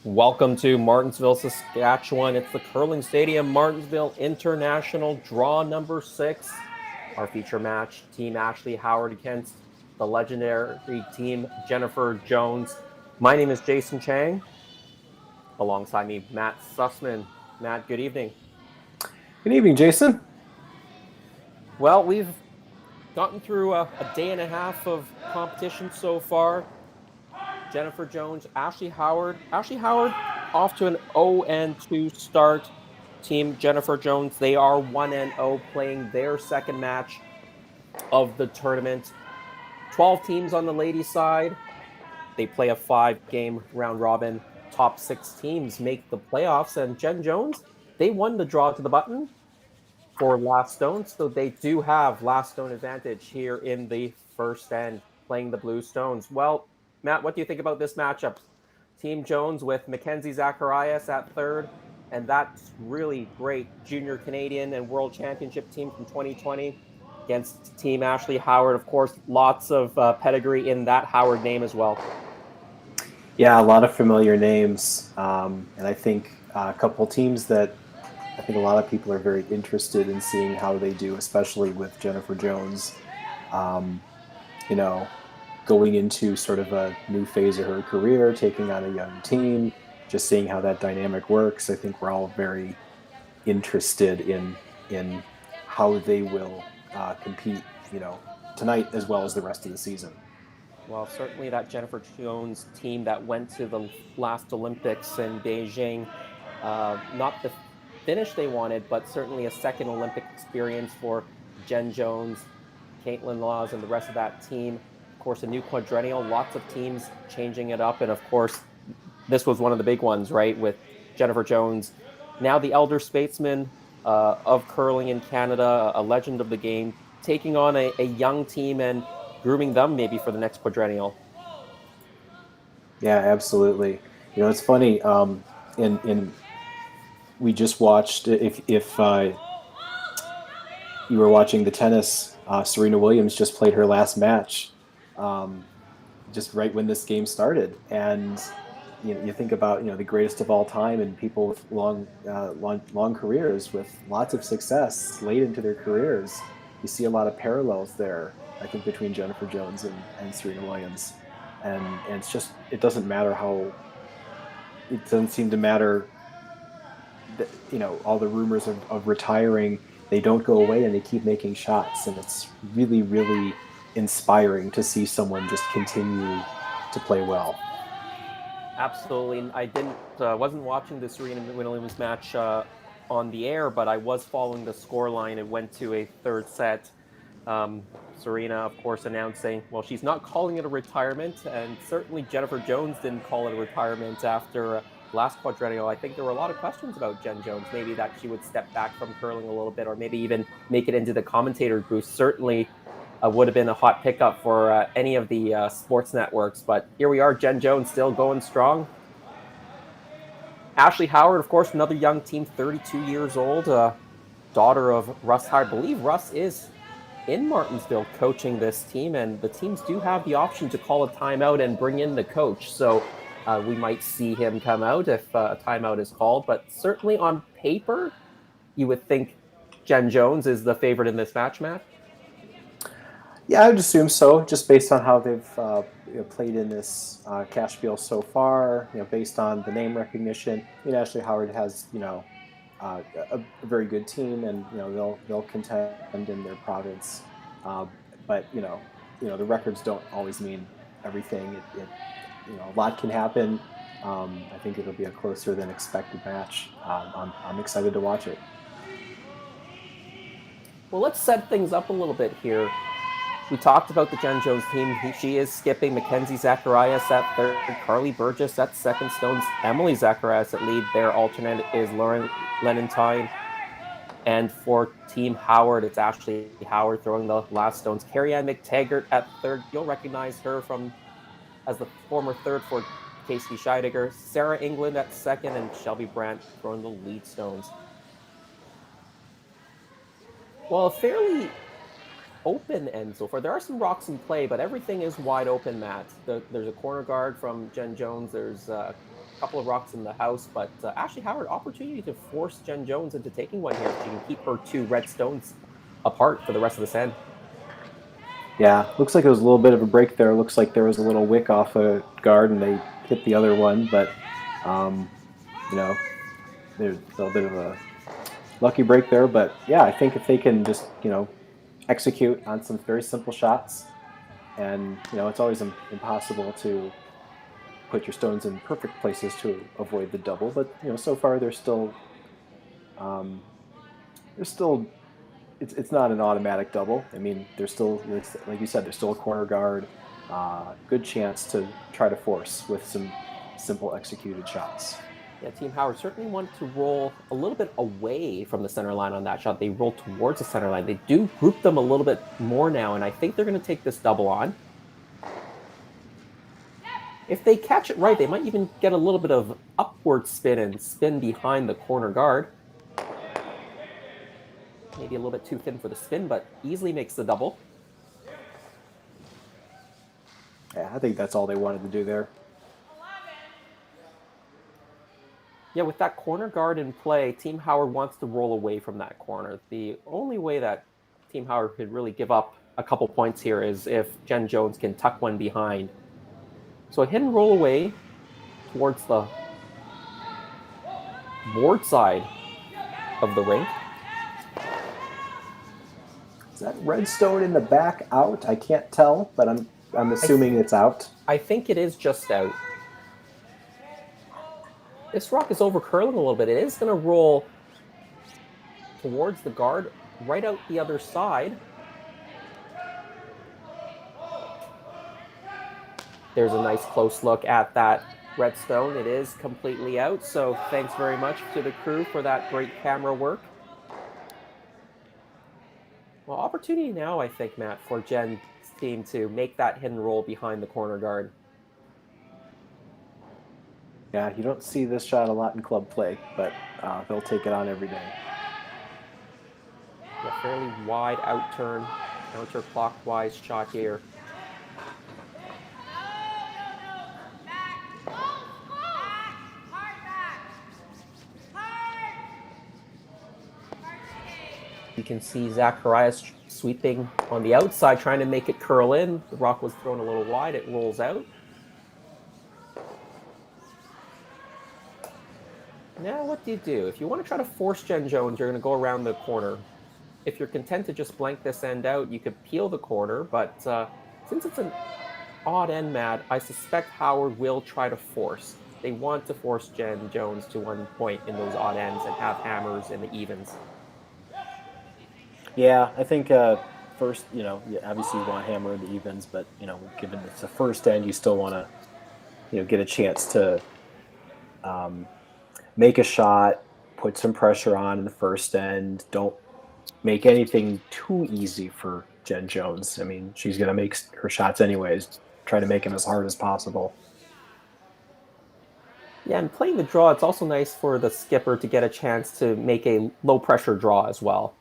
Welcome to Martensville, Saskatchewan. It's the Curling Stadium, Martensville International Draw number 6. Our feature match, Team Ashley Howard against the legendary Team Jennifer Jones. My name is Jason Chang. Alongside me, Matt Sussman. Matt, good evening. Good evening, Jason. Well, we've gotten through a day and a half of competition so far. Jennifer Jones, Ashley Howard. Ashley Howard off to an 0-2 start. Team Jennifer Jones, they are 1-0, playing their second match of the tournament. 12 teams on the ladies' side. They play a 5-game round robin. Top 6 teams make the playoffs, and Jen Jones, they won the draw to the button for last stone, so they do have last stone advantage here in the first end, playing the Blue Stones. Well, Matt, what do you think about this matchup? Team Jones with Mackenzie Zacharias at third, and that's really great junior Canadian and World Championship team from 2020 against Team Ashley Howard. Of course, lots of pedigree in that Howard name as well. Yeah, a lot of familiar names, and I think a couple teams that I think a lot of people are very interested in seeing how they do, especially with Jennifer Jones, um, you know, going into sort of a new phase of her career, taking on a young team, just seeing how that dynamic works. I think we're all very interested in how they will compete, tonight as well as the rest of the season. Well, certainly that Jennifer Jones team that went to the last Olympics in Beijing, not the finish they wanted, but certainly a second Olympic experience for Jen Jones, Caitlin Laws, and the rest of that team. Of course, a new quadrennial, lots of teams changing it up. And of course, this was one of the big ones, right, with Jennifer Jones, now the elder statesman of curling in Canada, a legend of the game, taking on a young team and grooming them maybe for the next quadrennial. Yeah, absolutely. It's funny. In we just watched if you were watching the tennis, Serena Williams just played her last match, um, just right when this game started, and you think about the greatest of all time and people with long careers with lots of success late into their careers. You see a lot of parallels there, I think, between Jennifer Jones and Serena Williams, and it doesn't matter how it doesn't seem to matter that all the rumors of retiring, they don't go away and they keep making shots, and it's really, really inspiring to see someone just continue to play well. Absolutely. I wasn't watching the Serena Williams match on the air, but I was following the score line. It went to a third set. Serena, of course, announcing, well, she's not calling it a retirement, and certainly Jennifer Jones didn't call it a retirement after last quadrennial. I think there were a lot of questions about Jen Jones, maybe that she would step back from curling a little bit, or maybe even make it into the commentator booth. Certainly would have been a hot pickup for any of the sports networks. But here we are, Jen Jones still going strong. Ashley Howard, of course, another young team, 32 years old, daughter of Russ Howard. I believe Russ is in Martensville coaching this team, and the teams do have the option to call a timeout and bring in the coach. So we might see him come out if a timeout is called. But certainly on paper, you would think Jen Jones is the favorite in this match, Matt. Yeah, I would assume so, just based on how they've played in this cash field so far. Based on the name recognition. Ashley Howard has a very good team, and they'll contend in their province. Uh, but the records don't always mean everything. A lot can happen. I think it'll be a closer than expected match. I'm excited to watch it. Well, let's set things up a little bit here. We talked about the Jen Jones team. She is skipping Mackenzie Zacharias at third, Carly Burgess at second, Stones, Emily Zacharias at lead. Their alternate is Lauren Lenentine. And for Team Howard, it's Ashley Howard throwing the last stones. Carrie-Anne McTaggart at third. You'll recognize her as the former third for Casey Scheidegger. Sarah England at second, and Shelby Brandt throwing the lead stones. Well, a fairly open end so far. There are some rocks in play, but everything is wide open, Matt. There's a corner guard from Jen Jones. There's couple of rocks in the house, but Ashley Howard, opportunity to force Jen Jones into taking one here if she can keep her two red stones apart for the rest of the send. Yeah, looks like it was a little bit of a break there. Looks like there was a little wick off a guard and they hit the other one, but you know, there's a little bit of a lucky break there. But yeah, I think if they can just, execute on some very simple shots, and it's always impossible to put your stones in perfect places to avoid the double. But so far um, they're still it's not an automatic double. I mean, there's still, like you said, there's still a corner guard. Good chance to try to force with some simple executed shots. Yeah, Team Howard certainly wanted to roll a little bit away from the center line on that shot. They roll towards the center line. They do group them a little bit more now, and I think they're going to take this double on. If they catch it right, they might even get a little bit of upward spin and spin behind the corner guard. Maybe a little bit too thin for the spin, but easily makes the double. Yeah, I think that's all they wanted to do there. Yeah, with that corner guard in play, Team Howard wants to roll away from that corner. The only way that Team Howard could really give up a couple points here is if Jen Jones can tuck one behind. So a hidden roll away towards the board side of the rink. Is that redstone in the back out? I can't tell, but I'm assuming it's out. I think it is just out. This rock is over curling a little bit. It is going to roll towards the guard, right out the other side. There's a nice close look at that redstone. It is completely out, so thanks very much to the crew for that great camera work. Well, opportunity now, I think, Matt, for Jen's team to make that hidden roll behind the corner guard. Yeah, you don't see this shot a lot in club play, but they'll take it on every day. A fairly wide outturn, counterclockwise shot here. You can see Zacharias sweeping on the outside, trying to make it curl in. The rock was thrown a little wide. It rolls out. Now what do you do? If you want to try to force Jen Jones, you're going to go around the corner. If you're content to just blank this end out, you could peel the corner, but since it's an odd end, Matt, I suspect Howard will try to force. They want to force Jen Jones to one point in those odd ends and have hammers in the evens. Yeah, I think first, obviously you want hammer in the evens, but given it's the first end, you still want to, get a chance to make a shot, put some pressure on in the first end. Don't make anything too easy for Jen Jones. I mean, she's going to make her shots anyways. Try to make them as hard as possible. Yeah, and playing the draw, it's also nice for the skipper to get a chance to make a low-pressure draw as well.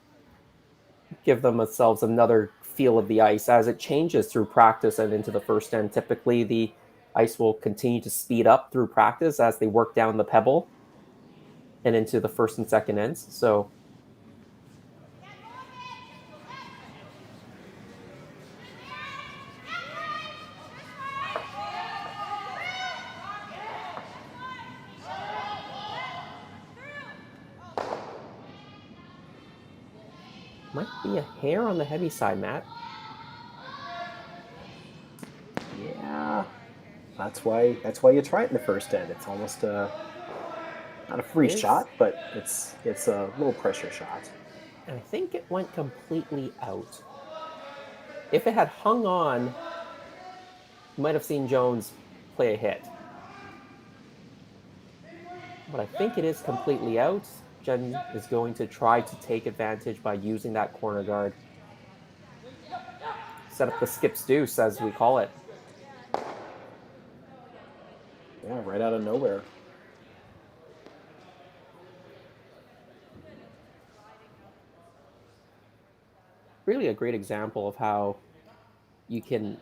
Give themselves another feel of the ice as it changes through practice and into the first end. Typically, the ice will continue to speed up through practice as they work down the pebble and into the first and second ends. So might be a hair on the heavy side, Matt. Yeah, that's why you try it in the first end. It's almost not a free shot, but it's a low pressure shot. And I think it went completely out. If it had hung on, you might have seen Jones play a hit. But I think it is completely out. Jen is going to try to take advantage by using that corner guard. Set up the skip's deuce, as we call it. Yeah, right out of nowhere. Really a great example of how you can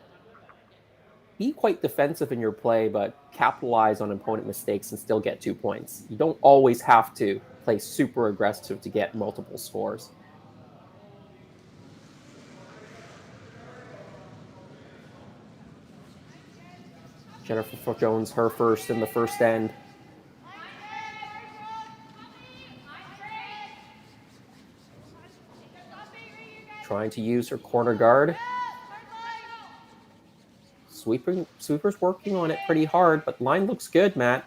be quite defensive in your play, but capitalize on opponent mistakes and still get 2 points. You don't always have to play super aggressive to get multiple scores. Jennifer Jones, her first in the first end. Trying to use her corner guard. Sweeper's working on it pretty hard, but line looks good, Matt.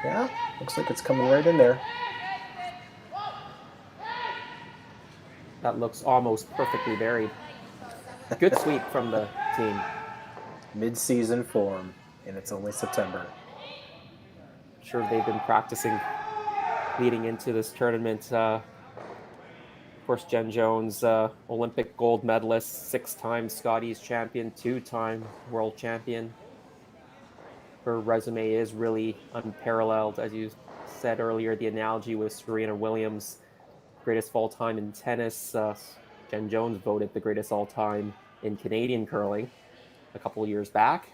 Yeah, looks like it's coming right in there. That looks almost perfectly buried. Good sweep from the team. Mid-season form, and it's only September. Sure, they've been practicing leading into this tournament. Of course, Jen Jones, Olympic gold medalist, 6-time Scotties champion, 2-time world champion. Her resume is really unparalleled. As you said earlier, the analogy with Serena Williams, greatest of all time in tennis. Jen Jones voted the greatest all time in Canadian curling a couple of years back.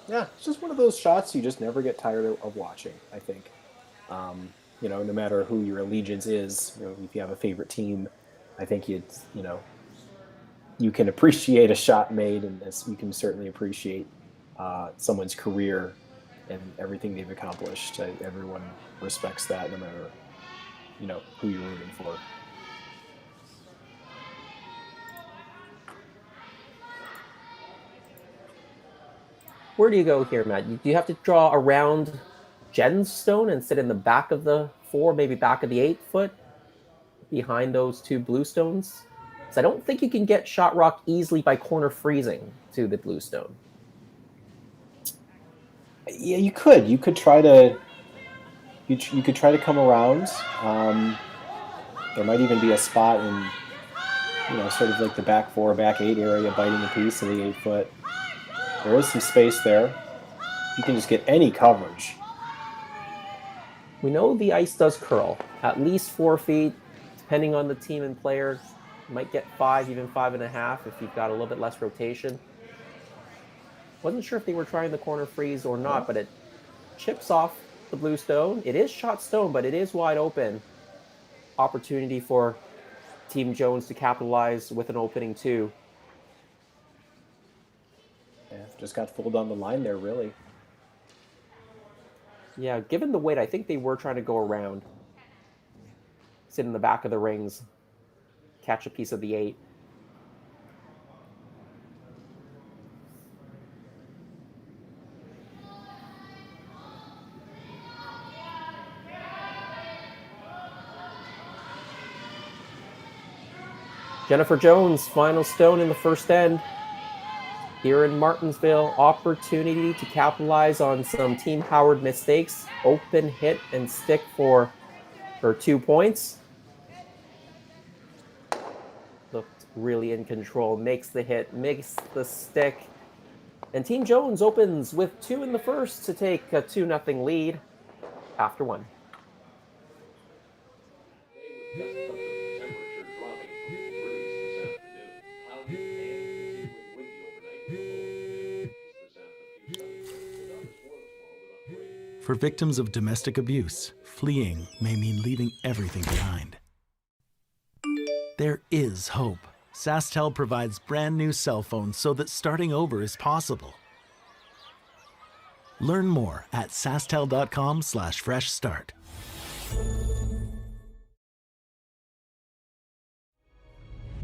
Yeah, it's just one of those shots you just never get tired of watching, I think. No matter who your allegiance is, if you have a favorite team, I think you can appreciate a shot made, and you can certainly appreciate someone's career and everything they've accomplished. Everyone respects that, no matter who you're rooting for. Where do you go here, Matt? Do you have to draw around Jen's stone and sit in the back of the 4, maybe back of the 8 foot, behind those 2 blue stones? So I don't think you can get shot rock easily by corner freezing to the blue stone. Yeah, you could. You could try to. You could try to come around. There might even be a spot in, sort of like the back 4, back 8 area, biting a piece of the 8 foot. There is some space there. You can just get any coverage. We know the ice does curl at least 4 feet, depending on the team and players. You might get 5, even 5.5 if you've got a little bit less rotation. Wasn't sure if they were trying the corner freeze or not, but it chips off the blue stone. It is shot stone, but it is wide open. Opportunity for Team Jones to capitalize with an opening too. Yeah, just got fooled on the line there, really. Yeah, given the weight, I think they were trying to go around. Sit in the back of the rings, catch a piece of the 8. Jennifer Jones, final stone in the first end. Here in Martensville, opportunity to capitalize on some Team Howard mistakes. Open hit and stick for her 2 points. Looked really in control, makes the hit, makes the stick. And Team Jones opens with 2 in the first to take a 2-0 lead after 1. For victims of domestic abuse, fleeing may mean leaving everything behind. There is hope. SaskTel provides brand new cell phones so that starting over is possible. Learn more at sasktel.com/fresh start.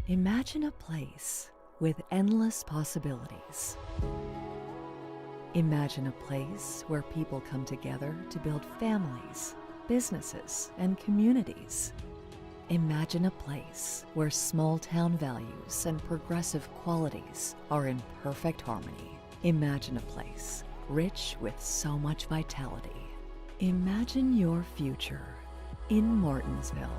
Imagine a place with endless possibilities. Imagine a place where people come together to build families, businesses, and communities. Imagine a place where small-town values and progressive qualities are in perfect harmony. Imagine a place rich with so much vitality. Imagine your future in Martensville.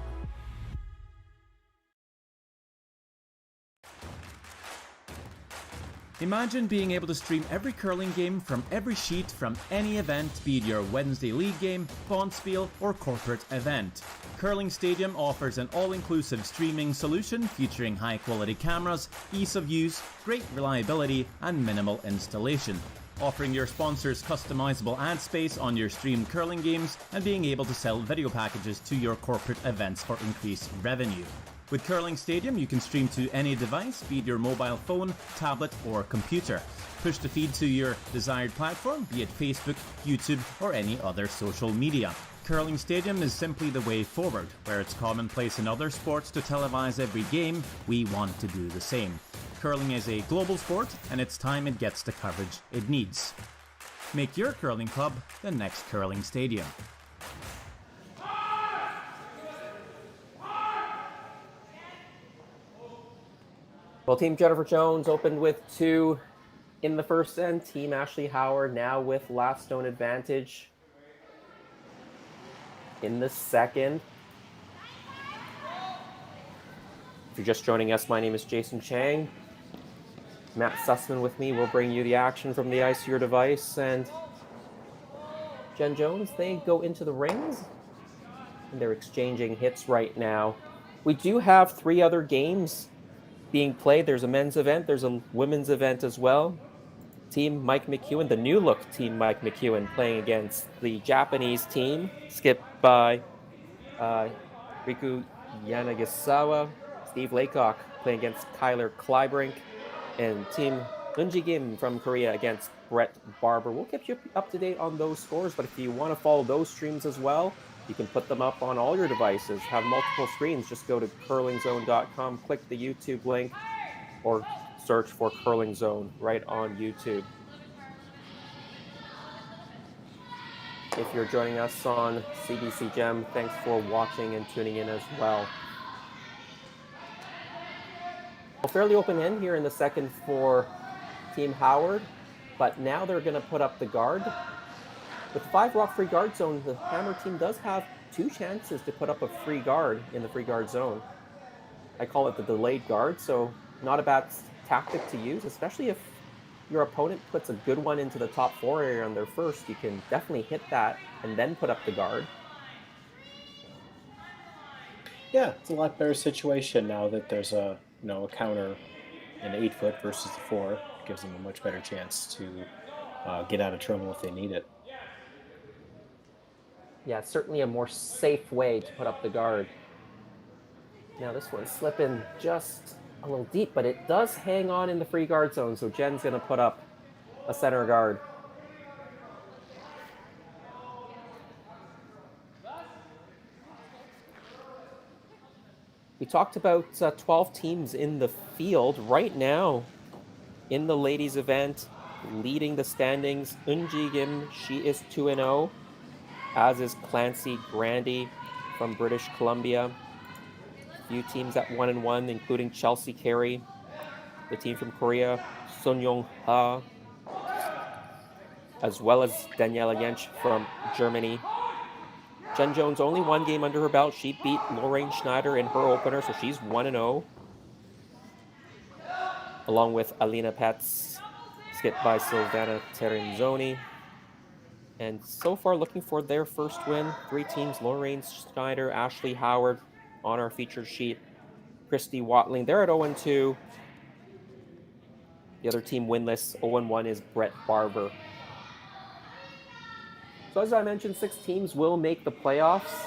Imagine being able to stream every curling game from every sheet from any event, be it your Wednesday league game, bonspiel, or corporate event. Curling Stadium offers an all-inclusive streaming solution featuring high-quality cameras, ease of use, great reliability, and minimal installation. Offering your sponsors customizable ad space on your streamed curling games and being able to sell video packages to your corporate events for increased revenue. With Curling Stadium, you can stream to any device, be it your mobile phone, tablet, or computer. Push the feed to your desired platform, be it Facebook, YouTube, or any other social media. Curling Stadium is simply the way forward. Where it's commonplace in other sports to televise every game, we want to do the same. Curling is a global sport, and it's time it gets the coverage it needs. Make your curling club the next Curling Stadium. Well, Team Jennifer Jones opened with 2 in the first end. Team Ashley Howard now with last stone advantage in the second. If you're just joining us, my name is Jason Chang. Matt Sussman with me will bring you the action from the ice to your device. And Jen Jones, they go into the rings. And they're exchanging hits right now. We do have 3 other games being played. There's a men's event. There's a women's event as well. Team Mike McEwen, the new look Team Mike McEwen, playing against the Japanese team, skipped by Riku Yanagisawa. Steve Laycock playing against Kyler Kleibrink. And Team Unji Kim from Korea against Brett Barber. We'll keep you up to date on those scores, but if you want to follow those streams as well, you can put them up on all your devices, have multiple screens. Just go to curlingzone.com, click the YouTube link, or search for Curling Zone right on YouTube. If you're joining us on CBC Gem, thanks for watching and tuning in as well. A fairly open end here in the second for Team Howard, but now they're going to put up the guard. With the 5 rock free guard zone, the Hammer team does have 2 chances to put up a free guard in the free guard zone. I call it the delayed guard, so not a bad tactic to use, especially if your opponent puts a good one into the top 4 area on their first. You can definitely hit that and then put up the guard. Yeah, it's a lot better situation now that there's a counter in the 8-foot versus the 4. It gives them a much better chance to get out of trouble if they need it. Yeah, it's certainly a more safe way to put up the guard. Now this one's slipping just a little deep, but it does hang on in the free guard zone, so Jen's going to put up a center guard. We talked about 12 teams in the field. Right now, in the ladies' event, leading the standings, Unji Kim, she is 2-0, as is Clancy Grandy from British Columbia. A few teams at 1-1, including Chelsea Carey, the team from Korea, Sun Yong Ha, as well as Daniela Jentsch from Germany. Jen Jones only 1 game under her belt. She beat Lorraine Schneider in her opener, so she's 1-0. Along with Alina Petz, skipped by Silvana Terenzoni. And so far looking for their first win. 3 teams, Lorraine Schneider, Ashley Howard on our featured sheet. Christy Watling, they're at 0-2. The other team winless, 0-1, is Brett Barber. So as I mentioned, 6 teams will make the playoffs,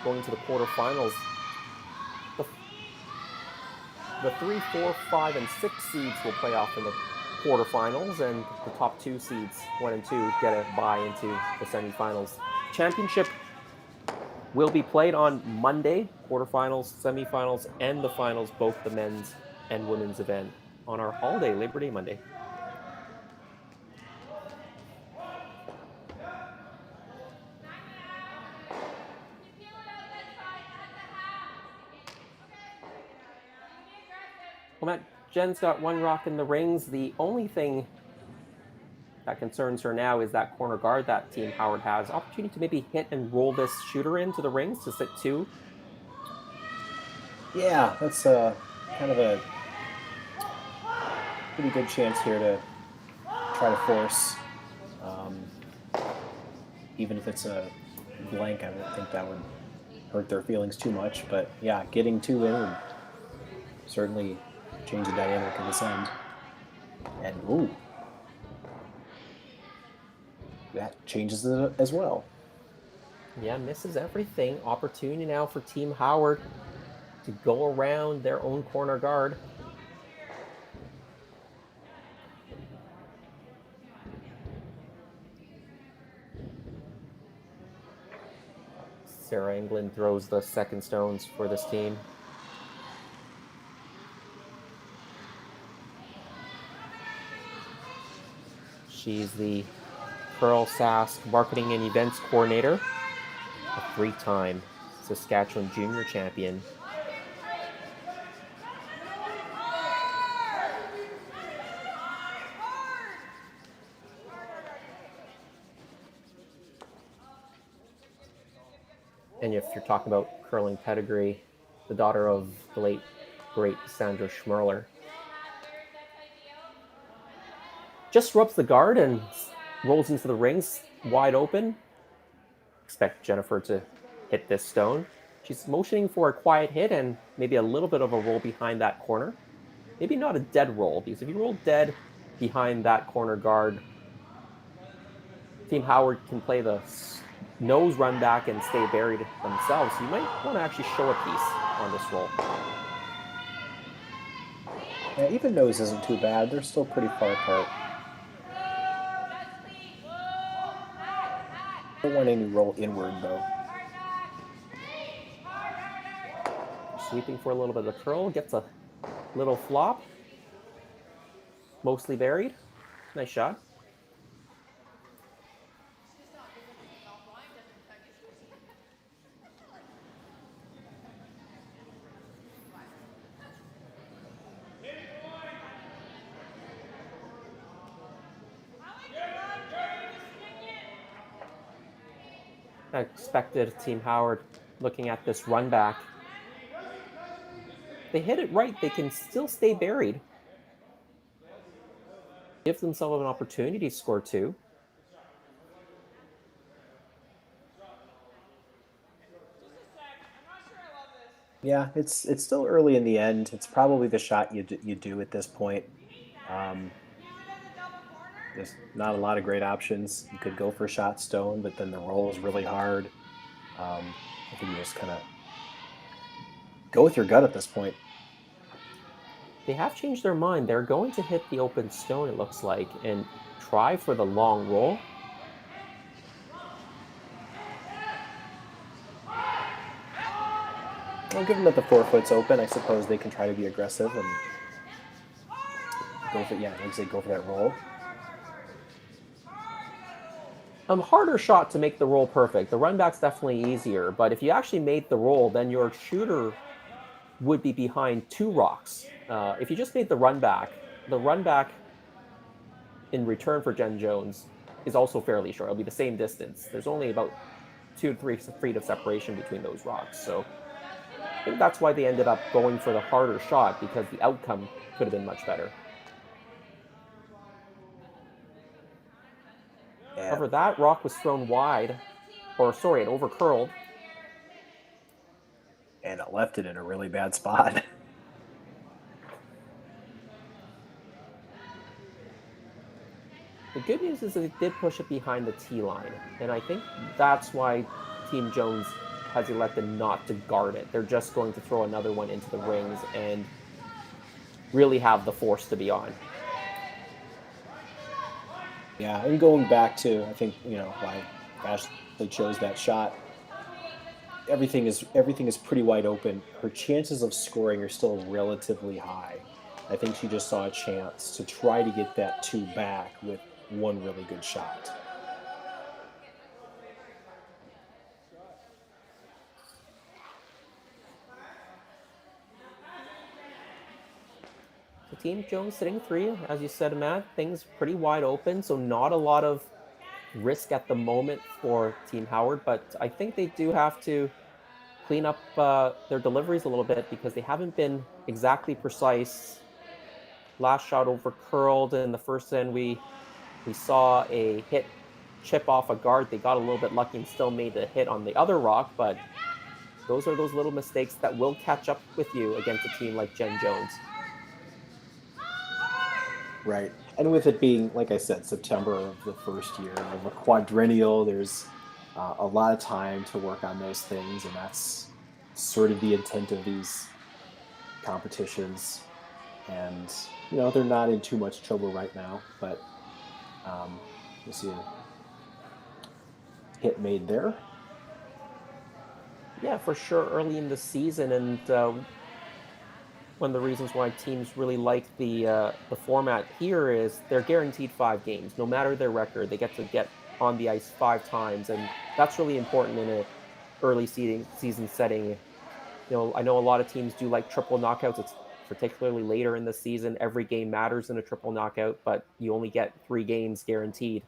going to the quarterfinals. The 3, 4, 5, and 6 seeds will play off in the quarterfinals, and the top 2 seeds, 1 and 2, get a bye into the semifinals. Championship will be played on Monday, quarterfinals, semifinals, and the finals, both the men's and women's event, on our holiday, Labor Day Monday. Well, Matt, Jen's got 1 rock in the rings. The only thing that concerns her now is that corner guard that Team Howard has. Opportunity to maybe hit and roll this shooter into the rings to sit 2. Yeah, that's kind of a pretty good chance here to try to force. Even if it's a blank, I don't think that would hurt their feelings too much. But yeah, getting 2 in would certainly change the dynamic of this end. And ooh, that changes it as well. Yeah, misses everything. Opportunity now for Team Howard to go around their own corner guard. Sarah England throws the second stones for this team. She's the Curl Sask Marketing and Events Coordinator, a 3-time Saskatchewan Junior Champion. And if you're talking about curling pedigree, the daughter of the late, great Sandra Schmerler. Just rubs the guard and rolls into the rings wide open. Expect Jennifer to hit this stone. She's motioning for a quiet hit and maybe a little bit of a roll behind that corner. Maybe not a dead roll, because if you roll dead behind that corner guard, Team Howard can play the nose run back and stay buried themselves. So you might want to actually show a piece on this roll. Yeah, even nose isn't too bad. They're still pretty far apart. Don't want any roll inward though. Sweeping for a little bit of the curl, gets a little flop. Mostly buried. Nice shot. I expected Team Howard looking at this run back. They hit it right, they can still stay buried. Give themselves an opportunity to score 2. Yeah, it's still early in the end. It's probably the shot you do at this point. There's not a lot of great options. You could go for shot stone, but then the roll is really hard. I think you just kind of go with your gut at this point. They have changed their mind. They're going to hit the open stone, it looks like, and try for the long roll. Well, given that the 4-foot's open, I suppose they can try to be aggressive and go for, yeah, like I say, go for that roll. Harder shot to make the roll perfect. The run back's definitely easier, but if you actually made the roll, then your shooter would be behind 2 rocks. If you just made the run back in return for Jen Jones is also fairly short. It'll be the same distance. There's only about 2 to 3 feet of separation between those rocks. So I think that's why they ended up going for the harder shot, because the outcome could have been much better. Yeah. However, that rock was thrown wide, it over-curled. And it left it in a really bad spot. The good news is that they did push it behind the tee line, and I think that's why Team Jones has elected not to guard it. They're just going to throw another one into the rings and really have the force to be on. Yeah, and going back to, I think, why Ashley chose that shot. Everything is pretty wide open. Her chances of scoring are still relatively high. I think she just saw a chance to try to get that 2 back with one really good shot. So Team Jones sitting 3, as you said, Matt, things pretty wide open, so not a lot of risk at the moment for Team Howard, but I think they do have to clean up their deliveries a little bit, because they haven't been exactly precise. Last shot over curled in the first end. We saw a hit chip off a guard. They got a little bit lucky and still made the hit on the other rock, but those are those little mistakes that will catch up with you against a team like Jen Jones. Right. And with it being, like I said, September of the first year of a quadrennial, there's a lot of time to work on those things, and that's sort of the intent of these competitions. And, they're not in too much trouble right now, but we'll see a hit made there. Yeah, for sure, early in the season, and one of the reasons why teams really like the format here is they're guaranteed 5 games, no matter their record. They get on the ice 5 times, and that's really important in a early season setting. I know a lot of teams do like triple knockouts. It's particularly later in the season. Every game matters in a triple knockout, but you only get 3 games guaranteed.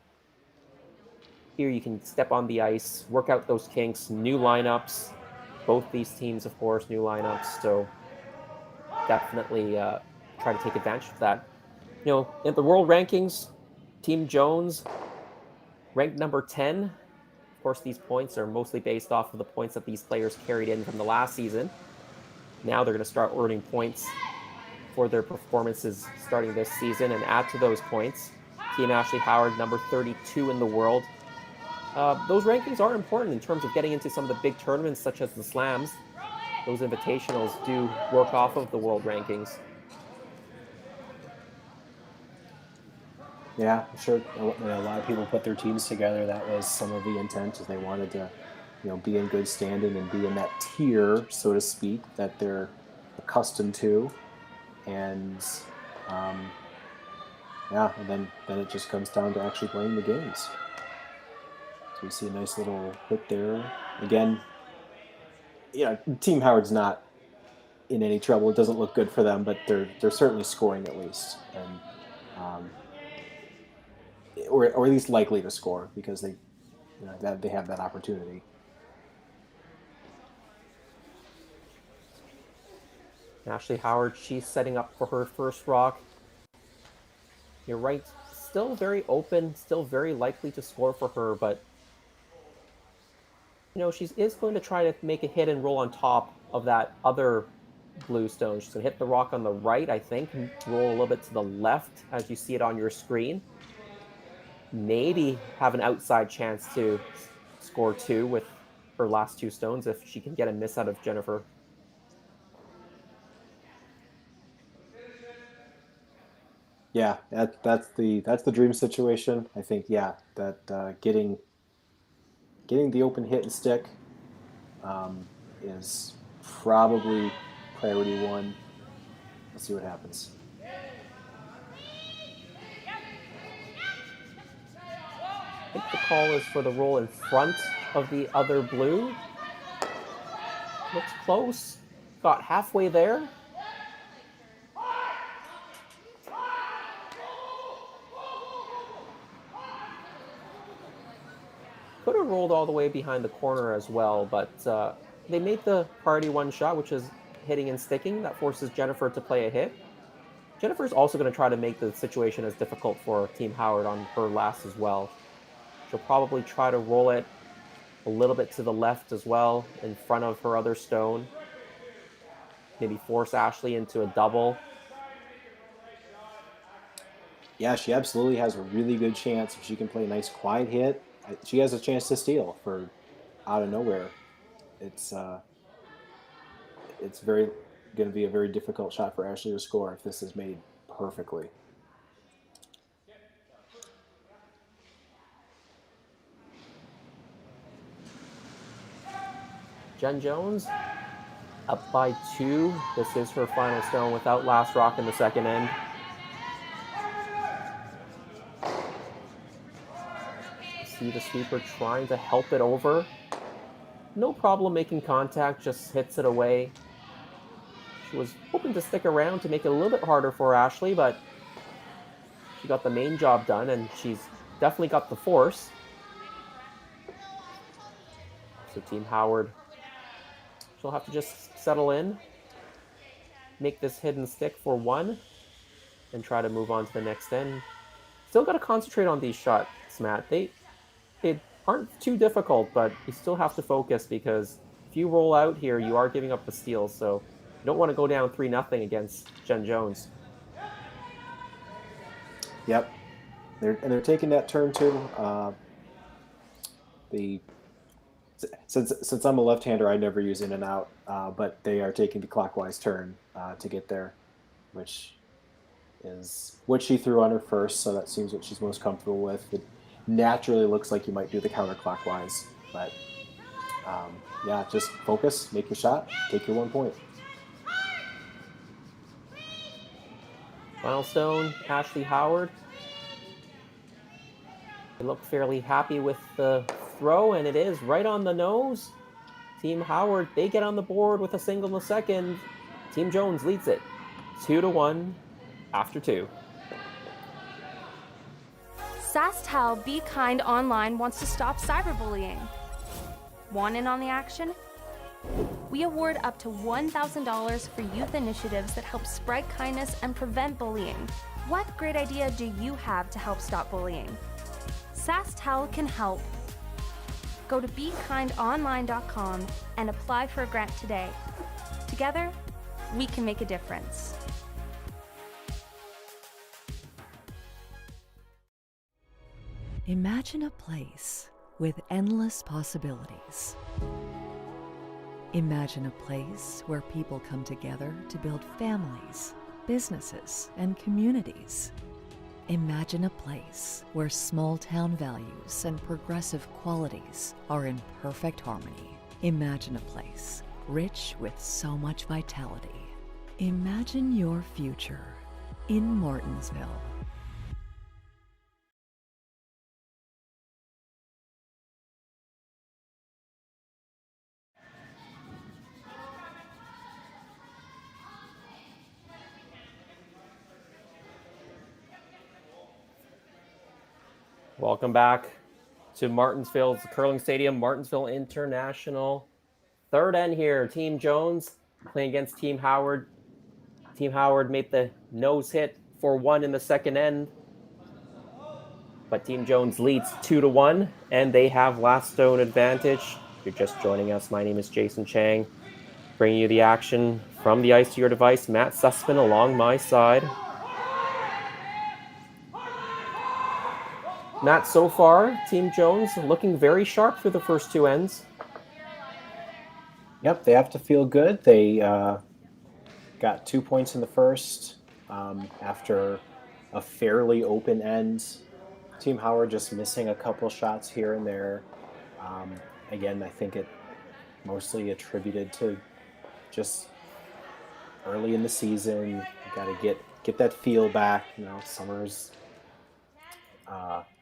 Here you can step on the ice, work out those kinks, new lineups. Both these teams, of course, new lineups. So definitely try to take advantage of that. In the world rankings, Team Jones ranked number 10. Of course, these points are mostly based off of the points that these players carried in from the last season. Now they're going to start earning points for their performances starting this season and add to those points. Team Ashley Howard, number 32 in the world. Those rankings are important in terms of getting into some of the big tournaments such as the Slams. Those invitationals do work off of the world rankings. Yeah, I'm sure a lot of people put their teams together. That was some of the intent, is they wanted to, be in good standing and be in that tier, so to speak, that they're accustomed to. And and then it just comes down to actually playing the games. So we see a nice little hit there. Again, Team Howard's not in any trouble. It doesn't look good for them, but they're certainly scoring at least, and or at least likely to score, because they have that opportunity. Ashley Howard, she's setting up for her first rock. You're right, still very open, still very likely to score for her, but she is going to try to make a hit and roll on top of that other blue stone. She's going to hit the rock on the right, I think, and roll a little bit to the left as you see it on your screen. Maybe have an outside chance to score 2 with her last 2 stones if she can get a miss out of Jennifer. Yeah, that's the dream situation. I think, that getting the open hit and stick is probably priority 1. Let's see what happens. I think the call is for the roll in front of the other blue. Looks close. Got halfway there. Could have rolled all the way behind the corner as well, but they made the priority 1 shot, which is hitting and sticking. That forces Jennifer to play a hit. Jennifer's also going to try to make the situation as difficult for Team Howard on her last as well. She'll probably try to roll it a little bit to the left as well, in front of her other stone. Maybe force Ashley into a double. Yeah, she absolutely has a really good chance. If she can play a nice quiet hit, she has a chance to steal for out of nowhere. It's going to be a very difficult shot for Ashley to score if this is made perfectly. Jen Jones up by 2. This is her final stone without last rock in the second end. See the sweeper trying to help it over. No problem making contact, just hits it away. She was hoping to stick around to make it a little bit harder for Ashley, but she got the main job done, and she's definitely got the force. So Team Howard, she'll have to just settle in, make this hidden stick for 1, and try to move on to the next end. Still got to concentrate on these shots, Matt. They aren't too difficult, but you still have to focus, because if you roll out here, you are giving up the steal, so you don't want to go down 3-0 against Jen Jones. Yep, they're taking that turn too. Since I'm a left-hander, I never use in and out, but they are taking the clockwise turn to get there, which is what she threw on her first, so that seems what she's most comfortable with. It naturally looks like you might do the counterclockwise, but yeah, just focus, make your shot, take your 1 point. Final stone, Ashley Howard. They look fairly happy with the throw, and it is right on the nose. Team Howard, they get on the board with a single in the second. Team Jones leads it 2-1 after 2. SaskTel Be Kind Online wants to stop cyberbullying. Want in on the action? We award up to $1,000 for youth initiatives that help spread kindness and prevent bullying. What great idea do you have to help stop bullying? SaskTel can help. Go to BeKindOnline.com and apply for a grant today. Together, we can make a difference. Imagine a place with endless possibilities. Imagine a place where people come together to build families, businesses, and communities. Imagine a place where small-town values and progressive qualities are in perfect harmony. Imagine a place rich with so much vitality. Imagine your future in Martensville. Welcome back to Martensville's Curling Stadium, Martensville International. Third end here, Team Jones playing against Team Howard. Team Howard made the nose hit for 1 in the second end, but Team Jones leads 2-1, and they have last stone advantage. If you're just joining us, my name is Jason Chang, bringing you the action from the ice to your device. Matt Sussman along my side. Matt, so far, Team Jones looking very sharp through the first 2 ends. Yep, they have to feel good. They got 2 points in the first after a fairly open end. Team Howard just missing a couple shots here and there. Again, I think it mostly attributed to just early in the season. You got to get that feel back. You know, summer's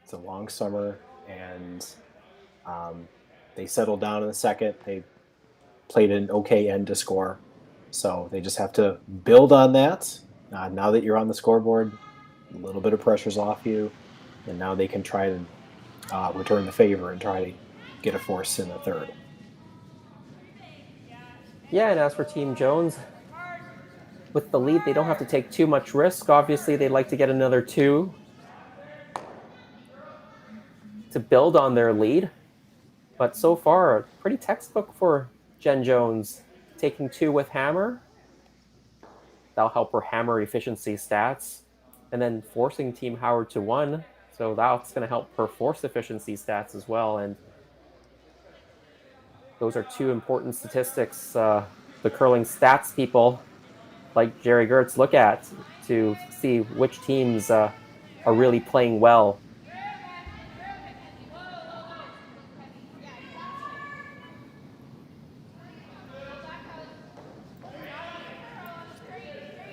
it's a long summer, and they settled down in the second. They played an okay end to score, so they just have to build on that. Now that you're on the scoreboard, a little bit of pressure's off you, and now they can try to return the favor and try to get a force in the third. Yeah, and as for Team Jones, with the lead, they don't have to take too much risk. Obviously, they'd like to get another 2 to build on their lead. But so far, pretty textbook for Jen Jones. Taking 2 with hammer. That'll help her hammer efficiency stats. And then forcing Team Howard to 1. So that's going to help her force efficiency stats as well. And those are 2 important statistics the curling stats people like Jerry Gertz look at to see which teams are really playing well.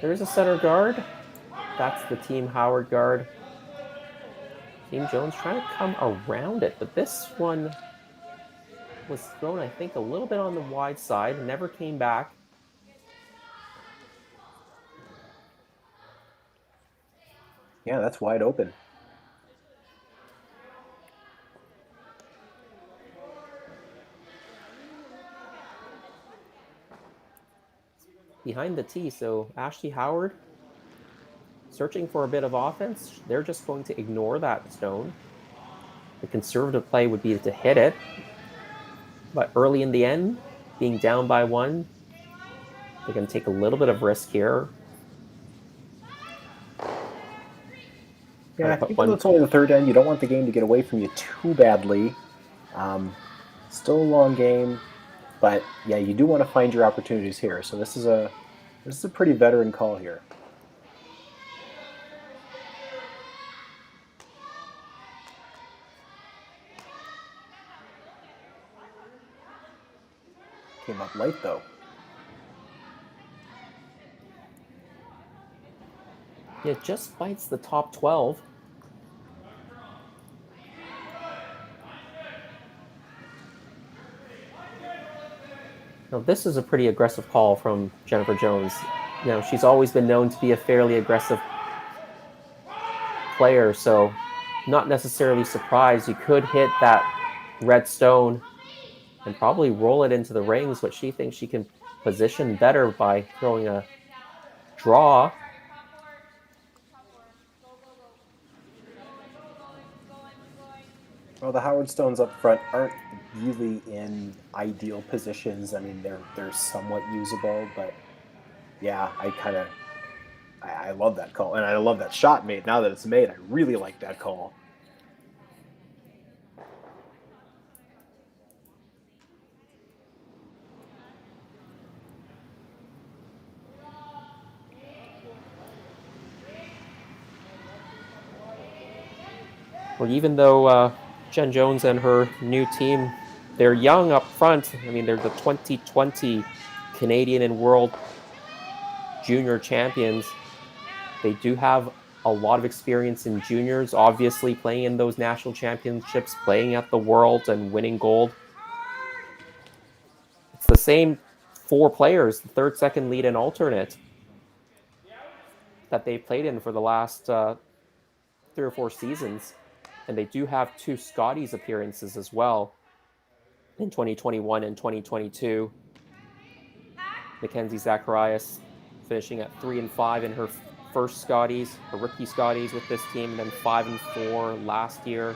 There's a center guard. That's the Team Howard guard. Team Jones trying to come around it, but this one was thrown, I think, a little bit on the wide side, never came back. Yeah, that's wide open. Behind the tee, so Ashley Howard searching for a bit of offense. They're just going to ignore that stone. The conservative play would be to hit it. But early in the end, being down by 1. They're going to take a little bit of risk here. Yeah, even though it's only the third end, you don't want the game to get away from you too badly. Still a long game, but yeah, you do want to find your opportunities here. So this is a pretty veteran call here. Came up late though. Yeah, it just bites the top 12. Now, this is a pretty aggressive call from Jennifer Jones. You know, she's always been known to be a fairly aggressive player, so not necessarily surprised. You could hit that red stone and probably roll it into the rings, but she thinks she can position better by throwing a draw. Well, the Howard Stones up front aren't really in ideal positions. I mean, they're somewhat usable, but yeah, I love that call, and I love that shot made. Now that it's made, I really like that call. Well, even though Jen Jones and her new team, they're young up front. I mean, they're the 2020 Canadian and World Junior champions. They do have a lot of experience in juniors, obviously playing in those national championships, playing at the World and winning gold. It's the same 4 players, the third, second lead, and alternate, that they played in for the last 3 or 4 seasons. And they do have 2 Scotties appearances as well in 2021 and 2022. Mackenzie Zacharias finishing at 3 and 5 in her first Scotties, her rookie Scotties with this team, and then 5 and 4 last year,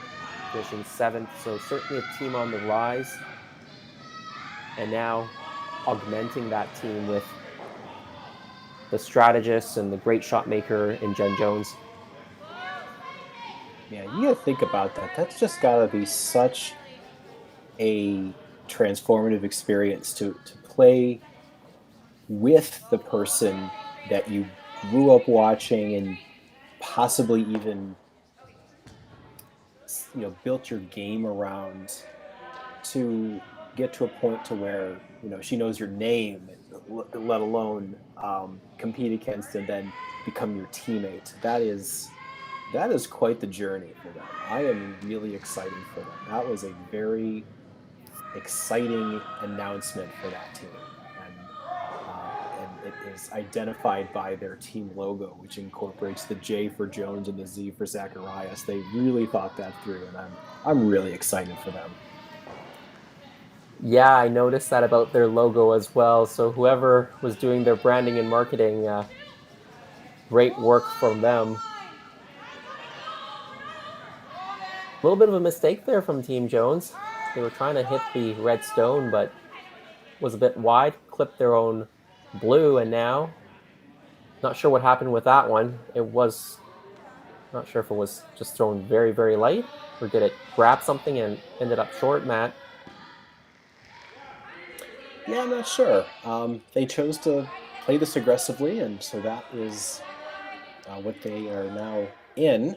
finishing 7th. So certainly a team on the rise. And now augmenting that team with the strategist and the great shot maker in Jen Jones. Yeah, you gotta think about that. That's just gotta be such a transformative experience to play with the person that you grew up watching and possibly even, you know, built your game around, to get to a point to where, you know, she knows your name, let alone compete against and then become your teammate. That is quite the journey for them. I am really excited for them. That was a very exciting announcement for that team. And it is identified by their team logo, which incorporates the J for Jones and the Z for Zacharias. They really thought that through, and I'm really excited for them. Yeah, I noticed that about their logo as well. So whoever was doing their branding and marketing, great work from them. A little bit of a mistake there from Team Jones. They were trying to hit the red stone, but was a bit wide, clipped their own blue, and now not sure what happened with that one. It was not sure if it was just thrown very, very light, or did it grab something and ended up short, Matt? Yeah, I'm not sure. They chose to play this aggressively, and so that is what they are now in.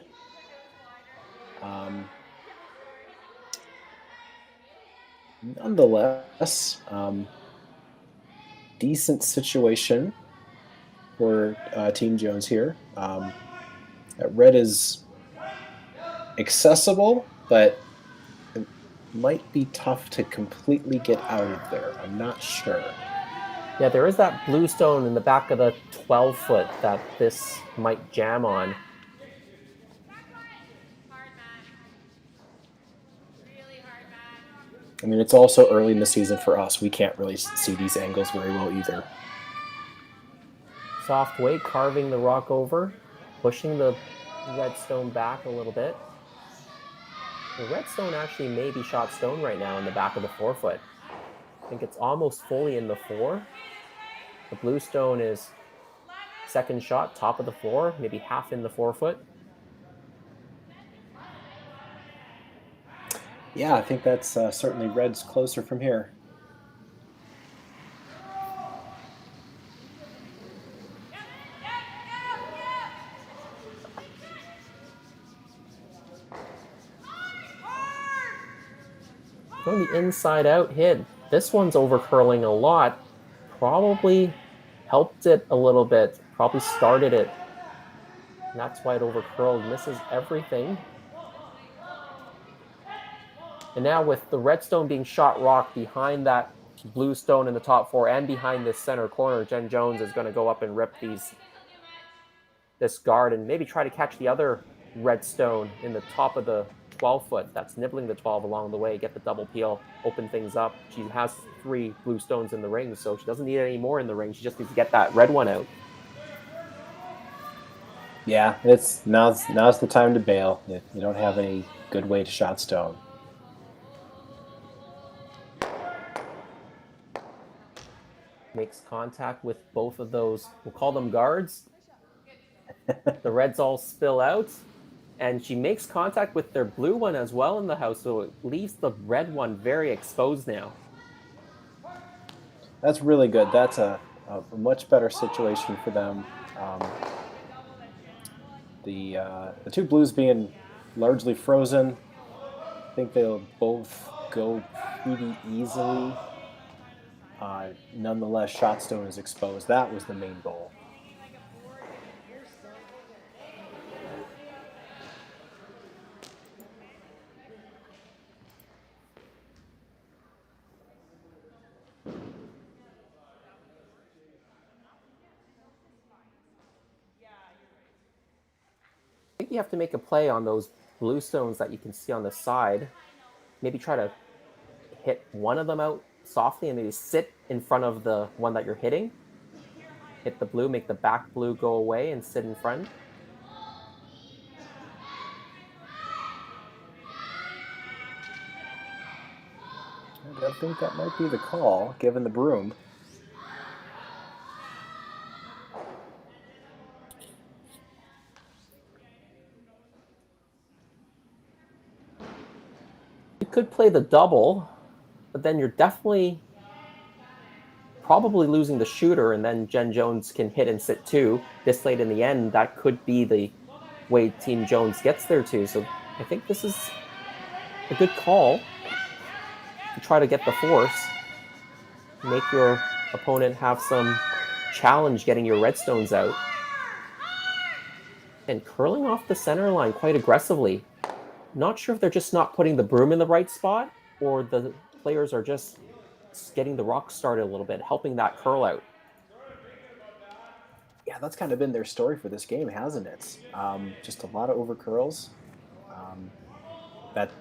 Nonetheless, decent situation for Team Jones here. That red is accessible, but it might be tough to completely get out of there. I'm not sure. Yeah, there is that blue stone in the back of the 12-foot that this might jam on. I mean, it's also early in the season for us. We can't really see these angles very well either. Soft weight, carving the rock over, pushing the red stone back a little bit. The red stone actually may be shot stone right now in the back of the 4-foot. think it's almost fully in the 4. The blue stone is second shot, top of the 4, maybe half in the 4-foot. Yeah, I think that's certainly red's closer from here. Going the inside out hit. This one's over curling a lot. Probably helped it a little bit. Probably started it. And that's why it over curled. Misses everything. And now with the red stone being shot rock behind that blue stone in the top 4 and behind this center corner, Jen Jones is going to go up and rip this guard and maybe try to catch the other red stone in the top of the 12-foot that's nibbling the 12 along the way, get the double peel, open things up. She has 3 blue stones in the ring, so she doesn't need any more in the ring. She just needs to get that red one out. Yeah, it's now's the time to bail. You don't have any good way to shot stone. Makes contact with both of those, we'll call them guards. The reds all spill out. And she makes contact with their blue one as well in the house, so it leaves the red one very exposed now. That's really good. That's a much better situation for them. The 2 blues being largely frozen, I think they'll both go pretty easily. Nonetheless, shot stone is exposed. That was the main goal. I think you have to make a play on those blue stones that you can see on the side. Maybe try to hit one of them out softly and maybe sit in front of the one that you're hitting. Hit the blue, make the back blue go away and sit in front. I think that might be the call, given the broom. You could play the double, but then you're definitely probably losing the shooter, and then Jen Jones can hit and sit too. This late in the end, that could be the way Team Jones gets there too. So I think this is a good call to try to get the force. Make your opponent have some challenge getting your redstones out. And curling off the center line quite aggressively. Not sure if they're just not putting the broom in the right spot or the players are just getting the rock started a little bit, helping that curl out. Yeah, that's kind of been their story for this game, hasn't it? Just a lot of over curls. That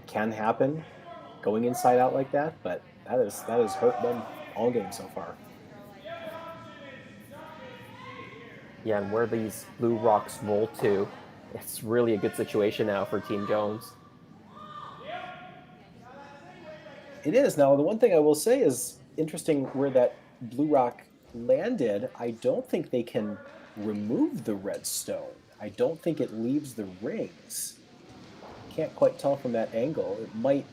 can happen going inside out like that, but that has hurt them all game so far. Yeah, and where these blue rocks roll to, it's really a good situation now for Team Jones. It is. Now, the one thing I will say is interesting where that blue rock landed. I don't think they can remove the red stone. I don't think it leaves the rings. Can't quite tell from that angle. It might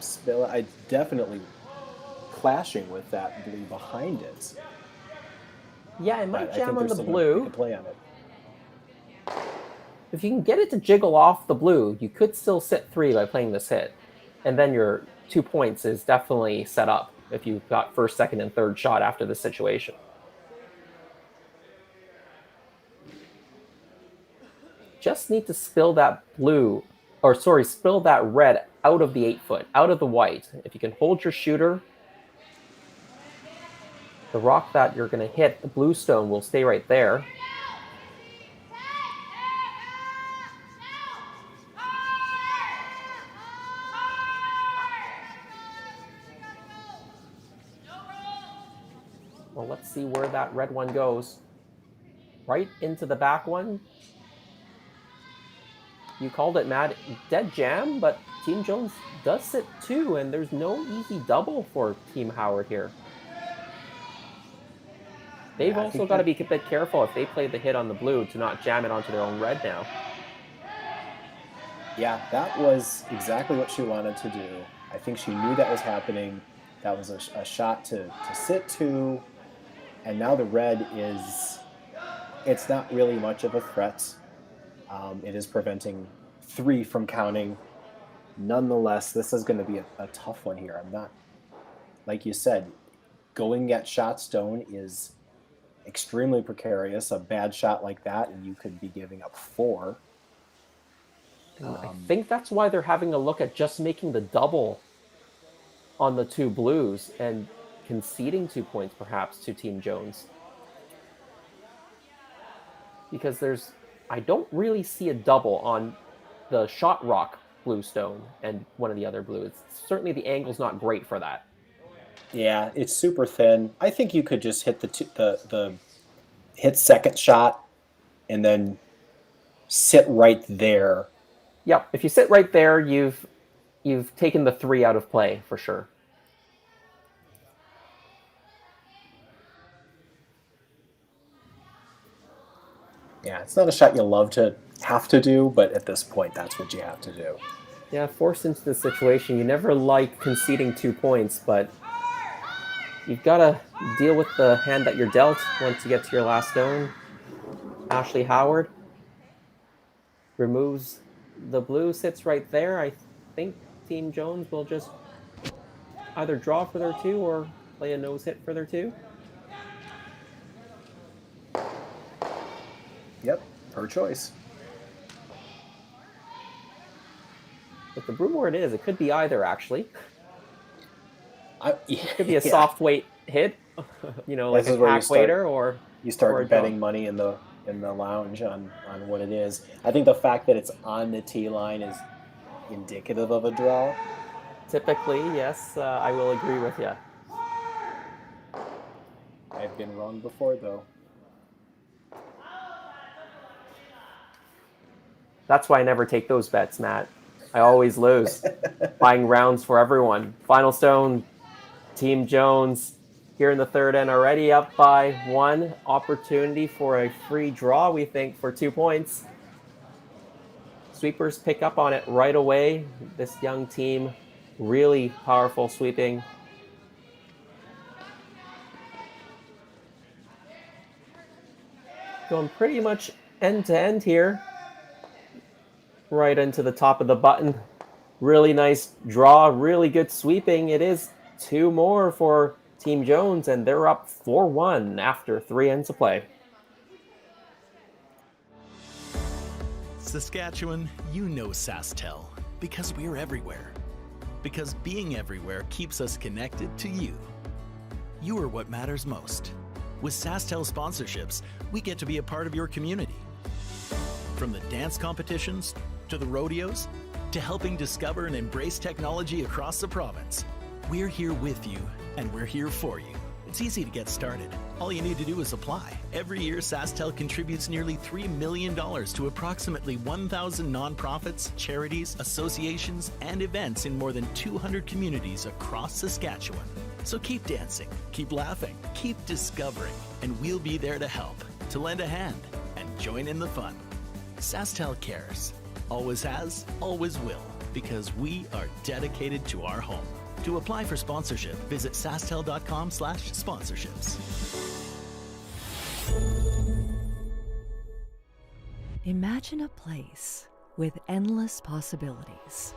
spill. I definitely clashing with that blue behind it. Yeah, it might But jam on the make blue. a play on it. If you can get it to jiggle off the blue, you could still sit 3 by playing this hit. And then your 2 points is definitely set up if you've got first, second, and third shot after this situation. Just need to spill that spill that red out of the 8-foot, out of the white. If you can hold your shooter, the rock that you're going to hit, the blue stone, will stay right there. Well, let's see where that red one goes. Right into the back one. you called it, Matt, dead jam, but Team Jones does sit 2, and there's no easy double for Team Howard here. They've Yeah, I also think got to that- be a bit careful if they play the hit on the blue to not jam it onto their own red now. Yeah, that was exactly what she wanted to do. I think she knew that was happening. That was a shot to sit 2, and now the red is, it's not really much of a threat. It is preventing 3 from counting. Nonetheless, this is going to be a tough one here. I'm not, like you said, going at shot stone is extremely precarious. A bad shot like that, and you could be giving up 4. I think that's why they're having a look at just making the double on the 2 blues and conceding 2 points perhaps to Team Jones. Because I don't really see a double on the Shot Rock bluestone and one of the other blues. Certainly the angle's not great for that. Yeah, it's super thin. I think you could just hit the hit second shot and then sit right there. Yep, if you sit right there, you've taken the 3 out of play for sure. Yeah, it's not a shot you love to have to do, but at this point, that's what you have to do. Yeah, forced into this situation, you never like conceding 2 points, but you've got to deal with the hand that you're dealt once you get to your last stone. Ashley Howard removes the blue, sits right there. I think Team Jones will just either draw for their 2 or play a nose hit for their 2. Yep, her choice. But the Brewmore it could be either, actually. Yeah, It could be a soft weight hit, like This a is where you pack waiter, you or start a betting draw. money in the lounge on what it is. I think the fact that it's on the tee line is indicative of a draw. Typically, yes, I will agree with you. I've been wrong before, though. That's why I never take those bets, Matt. I always lose. Buying rounds for everyone. Final stone, Team Jones here in the third end, already up by 1. Opportunity for a free draw, we think, for 2 points. Sweepers pick up on it right away. This young team, really powerful sweeping. Going pretty much end to end here. Right into the top of the button. Really nice draw, really good sweeping. It is 2 more for Team Jones, and they're up 4-1 after 3 ends of play. Saskatchewan, you know SaskTel because we're everywhere. Because being everywhere keeps us connected to you. You are what matters most. With SaskTel sponsorships, we get to be a part of your community. From the dance competitions, to the rodeos, to helping discover and embrace technology across the province. We're here with you, and we're here for you. It's easy to get started. All you need to do is apply. Every year, SaskTel contributes nearly $3 million to approximately 1,000 nonprofits, charities, associations, and events in more than 200 communities across Saskatchewan. So keep dancing, keep laughing, keep discovering, and we'll be there to help, to lend a hand, and join in the fun. SaskTel cares. Always has, always will, because we are dedicated to our home. To apply for sponsorship, visit sastel.com/sponsorships. Imagine a place with endless possibilities.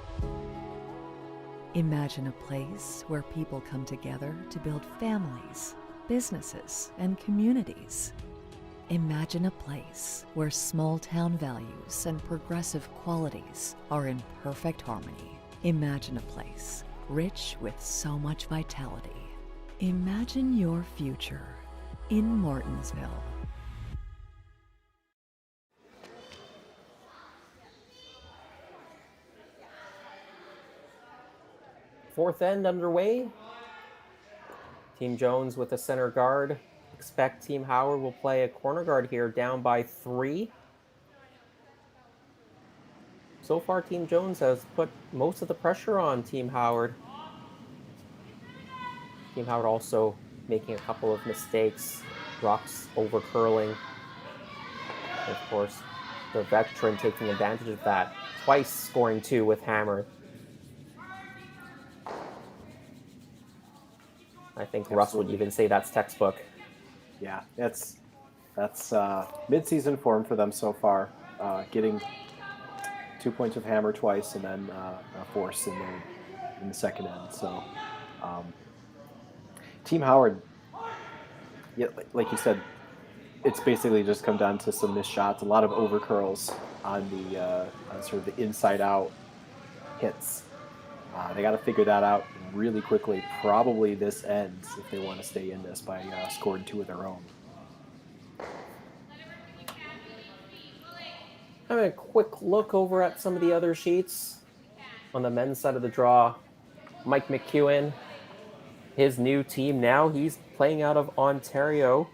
Imagine a place where people come together to build families, businesses, and communities. Imagine a place where small-town values and progressive qualities are in perfect harmony. Imagine a place rich with so much vitality. Imagine your future in Martensville. Fourth end underway. Team Jones with a center guard. Expect Team Howard will play a corner guard here, down by 3. so far Team Jones has put most of the pressure on Team Howard. Team Howard also making a couple of mistakes, rocks over curling. Of course, the veteran taking advantage of that, twice scoring 2 with hammer. I think Absolutely. Russ would even say that's textbook. Yeah, that's mid-season form for them so far. Getting 2 points with hammer twice, and then a force in the second end. So, Team Howard, yeah, like you said, it's basically just come down to some missed shots, a lot of over curls on the on sort of the inside out hits. They got to figure that out really quickly. Probably this ends if they want to stay in this by scoring 2 of their own. Having a quick look over at some of the other sheets. On the men's side of the draw, Mike McEwen, his new team now, he's playing out of Ontario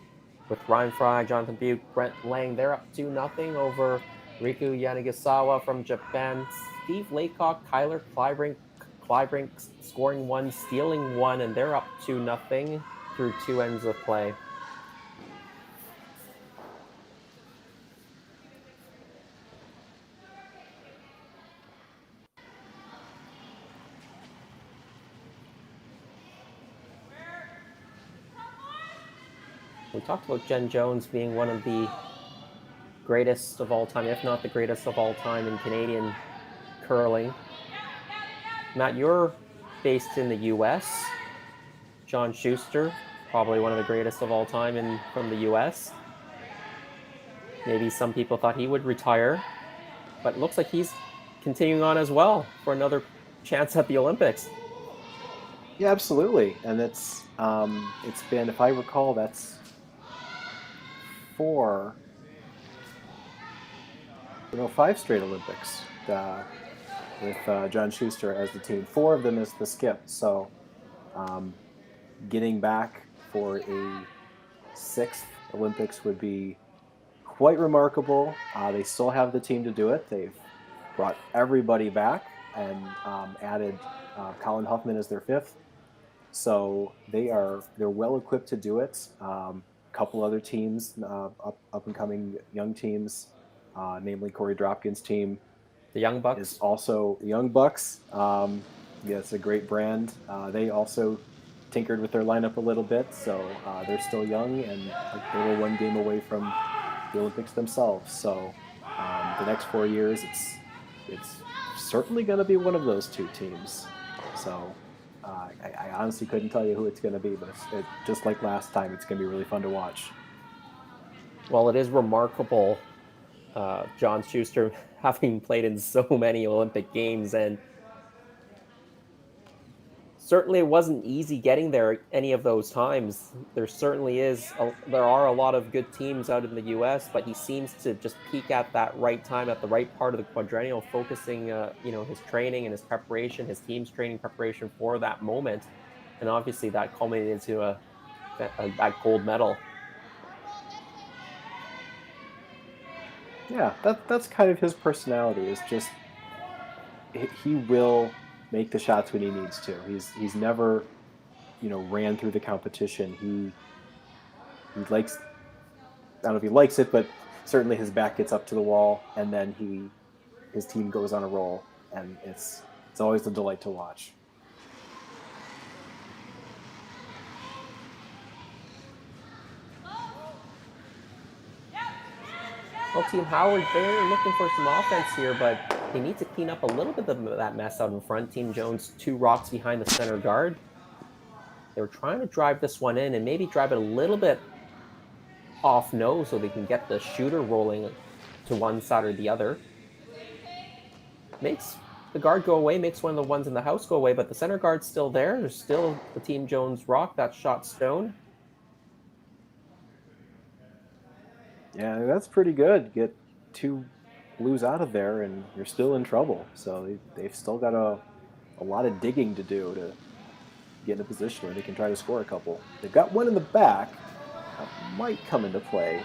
with Ryan Fry, Jonathan Buke, Brent Lang. They're up 2-0 over Riku Yanagisawa from Japan. Steve Laycock, Kyler Clybrink scoring 1, stealing 1, and they're up 2-0 through 2 ends of play. We talked about Jen Jones being one of the greatest of all time, if not the greatest of all time in Canadian curling. Matt, you're based in the U.S. John Schuster, probably one of the greatest of all time from the U.S. Maybe some people thought he would retire, but it looks like he's continuing on as well for another chance at the Olympics. Yeah, absolutely. And it's been, if I recall, that's 5 straight Olympics with John Schuster as the team. 4 of them as the skip. So getting back for a 6th Olympics would be quite remarkable. They still have the team to do it. They've brought everybody back and added Colin Huffman as their 5th. So they're well equipped to do it. Couple other teams, up and coming young teams, namely Corey Dropkin's team. The Young Bucks is also the Young Bucks. Yeah, it's a great brand. They also tinkered with their lineup a little bit, so they're still young and they were 1 game away from the Olympics themselves. So the next 4 years, it's certainly going to be one of those 2 teams. So. I honestly couldn't tell you who it's going to be, but just like last time, it's going to be really fun to watch. Well, it is remarkable, John Schuster having played in so many Olympic Games, and certainly it wasn't easy getting there any of those times. There certainly there are a lot of good teams out in the U.S., but he seems to just peak at that right time, at the right part of the quadrennial, focusing, his training and his preparation, his team's training preparation for that moment, and obviously that culminated into a gold medal. Yeah, that's kind of his personality. Is just he will make the shots when he needs to. He's never, ran through the competition. He likes, I don't know if he likes it, but certainly his back gets up to the wall, and then his team goes on a roll, and it's always a delight to watch. Well, Team Howard, they're looking for some offense here, but they need to clean up a little bit of that mess out in front. Team Jones, 2 rocks behind the center guard. They were trying to drive this one in and maybe drive it a little bit off nose so they can get the shooter rolling to one side or the other. Makes the guard go away, makes one of the ones in the house go away, but the center guard's still there. There's still the Team Jones rock, that shot stone. Yeah, that's pretty good. Get 2 blues out of there, and you're still in trouble. So they've still got a lot of digging to do to get in a position where they can try to score a couple. They've got one in the back that might come into play,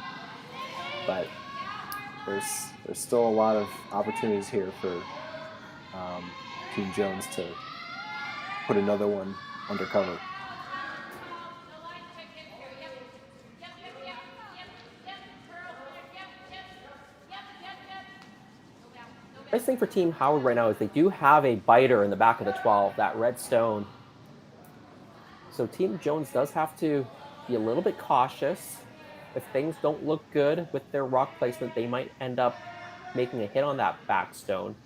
but there's still a lot of opportunities here for Team Jones to put another one under cover. Nice thing for Team Howard right now is they do have a biter in the back of the 12, that red stone. So Team Jones does have to be a little bit cautious. If things don't look good with their rock placement, they might end up making a hit on that back stone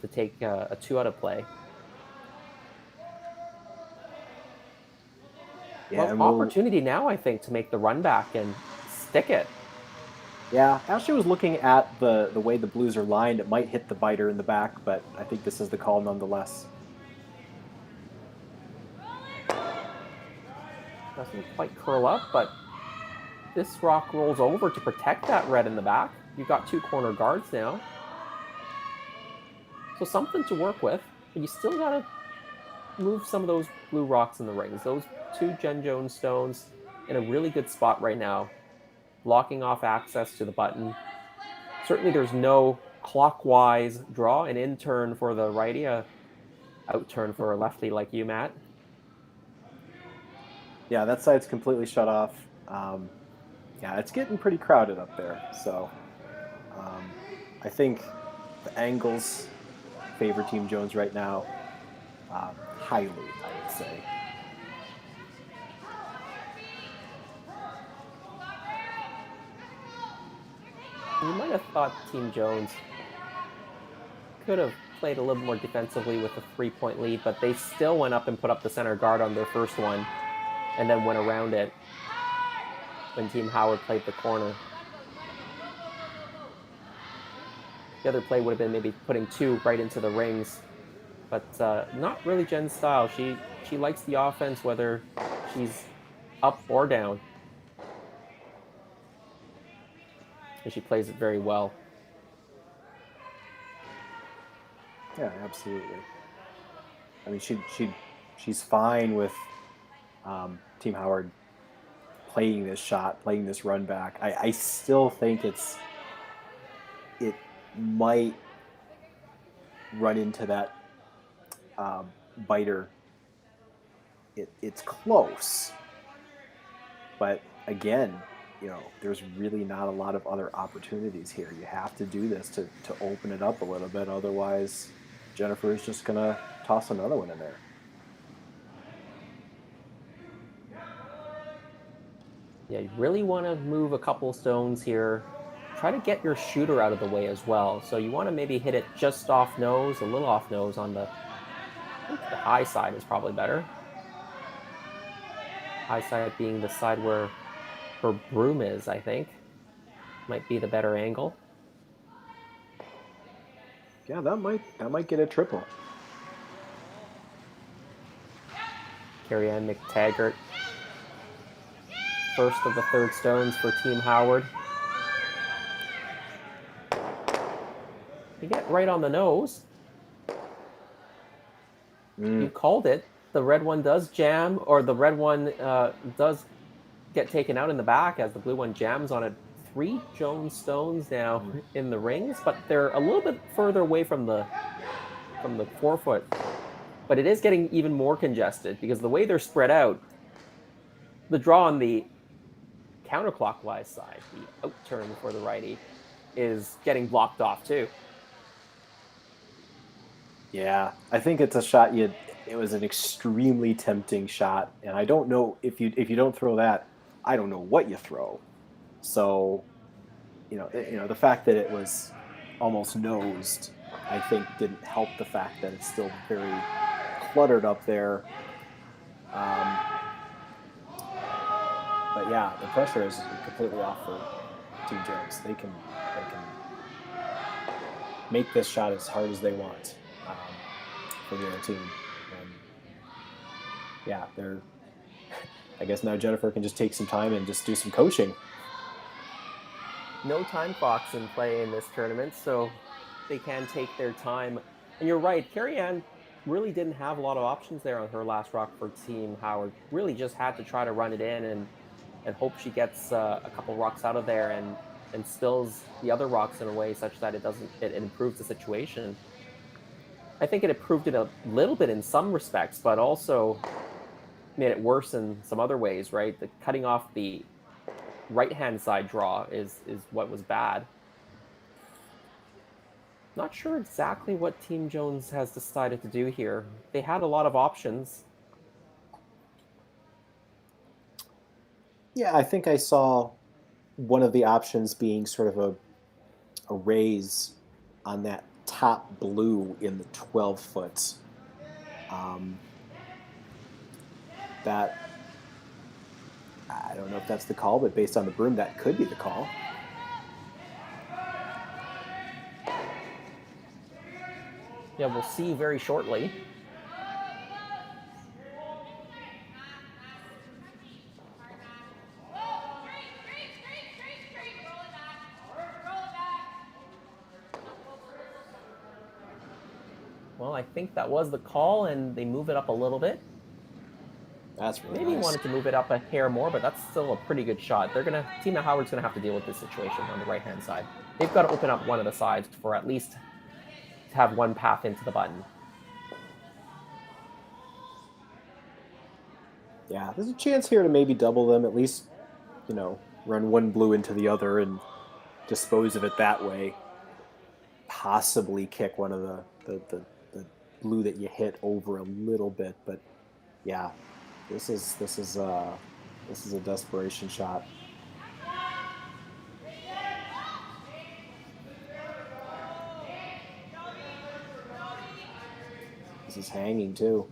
to take a 2 out of play. Yeah, well, opportunity now, I think, to make the run back and stick it. Yeah, Ashley was looking at the way the Blues are lined. It might hit the biter in the back, but I think this is the call nonetheless. Doesn't quite curl up, but this rock rolls over to protect that red in the back. You've got 2 corner guards now. So something to work with, but you still got to move some of those blue rocks in the rings. Those 2 Jen Jones stones in a really good spot right now, blocking off access to the button. Certainly there's no clockwise draw, an in turn for the righty, a out turn for a lefty like you, Matt. Yeah, that side's completely shut off. Yeah, it's getting pretty crowded up there. So I think the angles favor Team Jones right now highly, I would say. You might have thought Team Jones could have played a little more defensively with a 3-point lead, but they still went up and put up the center guard on their first one and then went around it when Team Howard played the corner. The other play would have been maybe putting 2 right into the rings, but not really Jen's style. She likes the offense whether she's up or down, and she plays it very well. Yeah, absolutely. I mean, she's fine with Team Howard playing this shot, playing this run back. I still think it might run into that biter. It's close, but again, there's really not a lot of other opportunities here. You have to do this to open it up a little bit. Otherwise, Jennifer is just going to toss another one in there. Yeah, you really want to move a couple stones here. Try to get your shooter out of the way as well. So you want to maybe hit it just off nose, a little off nose on the high side is probably better. High side being the side where her broom is, I think. Might be the better angle. Yeah, that might get a triple. Carrie-Ann McTaggart. First of the third stones for Team Howard. You get right on the nose. You called it. The red one does jam, or the red one does get taken out in the back as the blue one jams on it. 3 Jones stones now in the rings, but they're a little bit further away from the forefoot. But it is getting even more congested because the way they're spread out, the draw on the counterclockwise side, the out turn for the righty, is getting blocked off too. Yeah, I think it's a shot it was an extremely tempting shot, and I don't know if you don't throw that, I don't know what you throw. So, the fact that it was almost nosed, I think didn't help the fact that it's still very cluttered up there. But yeah, the pressure is completely off for Team Jones. They can make this shot as hard as they want for the other team. And yeah, I guess now Jennifer can just take some time and just do some coaching. No time clocks in play in this tournament, so they can take their time. And you're right, Carrie-Ann really didn't have a lot of options there on her last rock for Team Howard. Really just had to try to run it in and hope she gets a couple rocks out of there and spills the other rocks in a way such that it improves the situation. I think it improved it a little bit in some respects, but also made it worse in some other ways, right? The cutting off the right-hand side draw is what was bad. Not sure exactly what Team Jones has decided to do here. They had a lot of options. Yeah, I think I saw one of the options being sort of a raise on that top blue in the 12-foot. That, I don't know if that's the call, but based on the broom, that could be the call. Yeah, we'll see very shortly. Well, I think that was the call, and they move it up a little bit. That's really Maybe nice. wanted to move it up a hair more, but that's still a pretty good shot. Team Howard's gonna have to deal with this situation on the right-hand side. They've got to open up one of the sides for at least to have one path into the button. Yeah, there's a chance here to maybe double them, at least, run one blue into the other and dispose of it that way. Possibly kick one of the blue that you hit over a little bit, but yeah, this is a desperation shot. This is hanging too.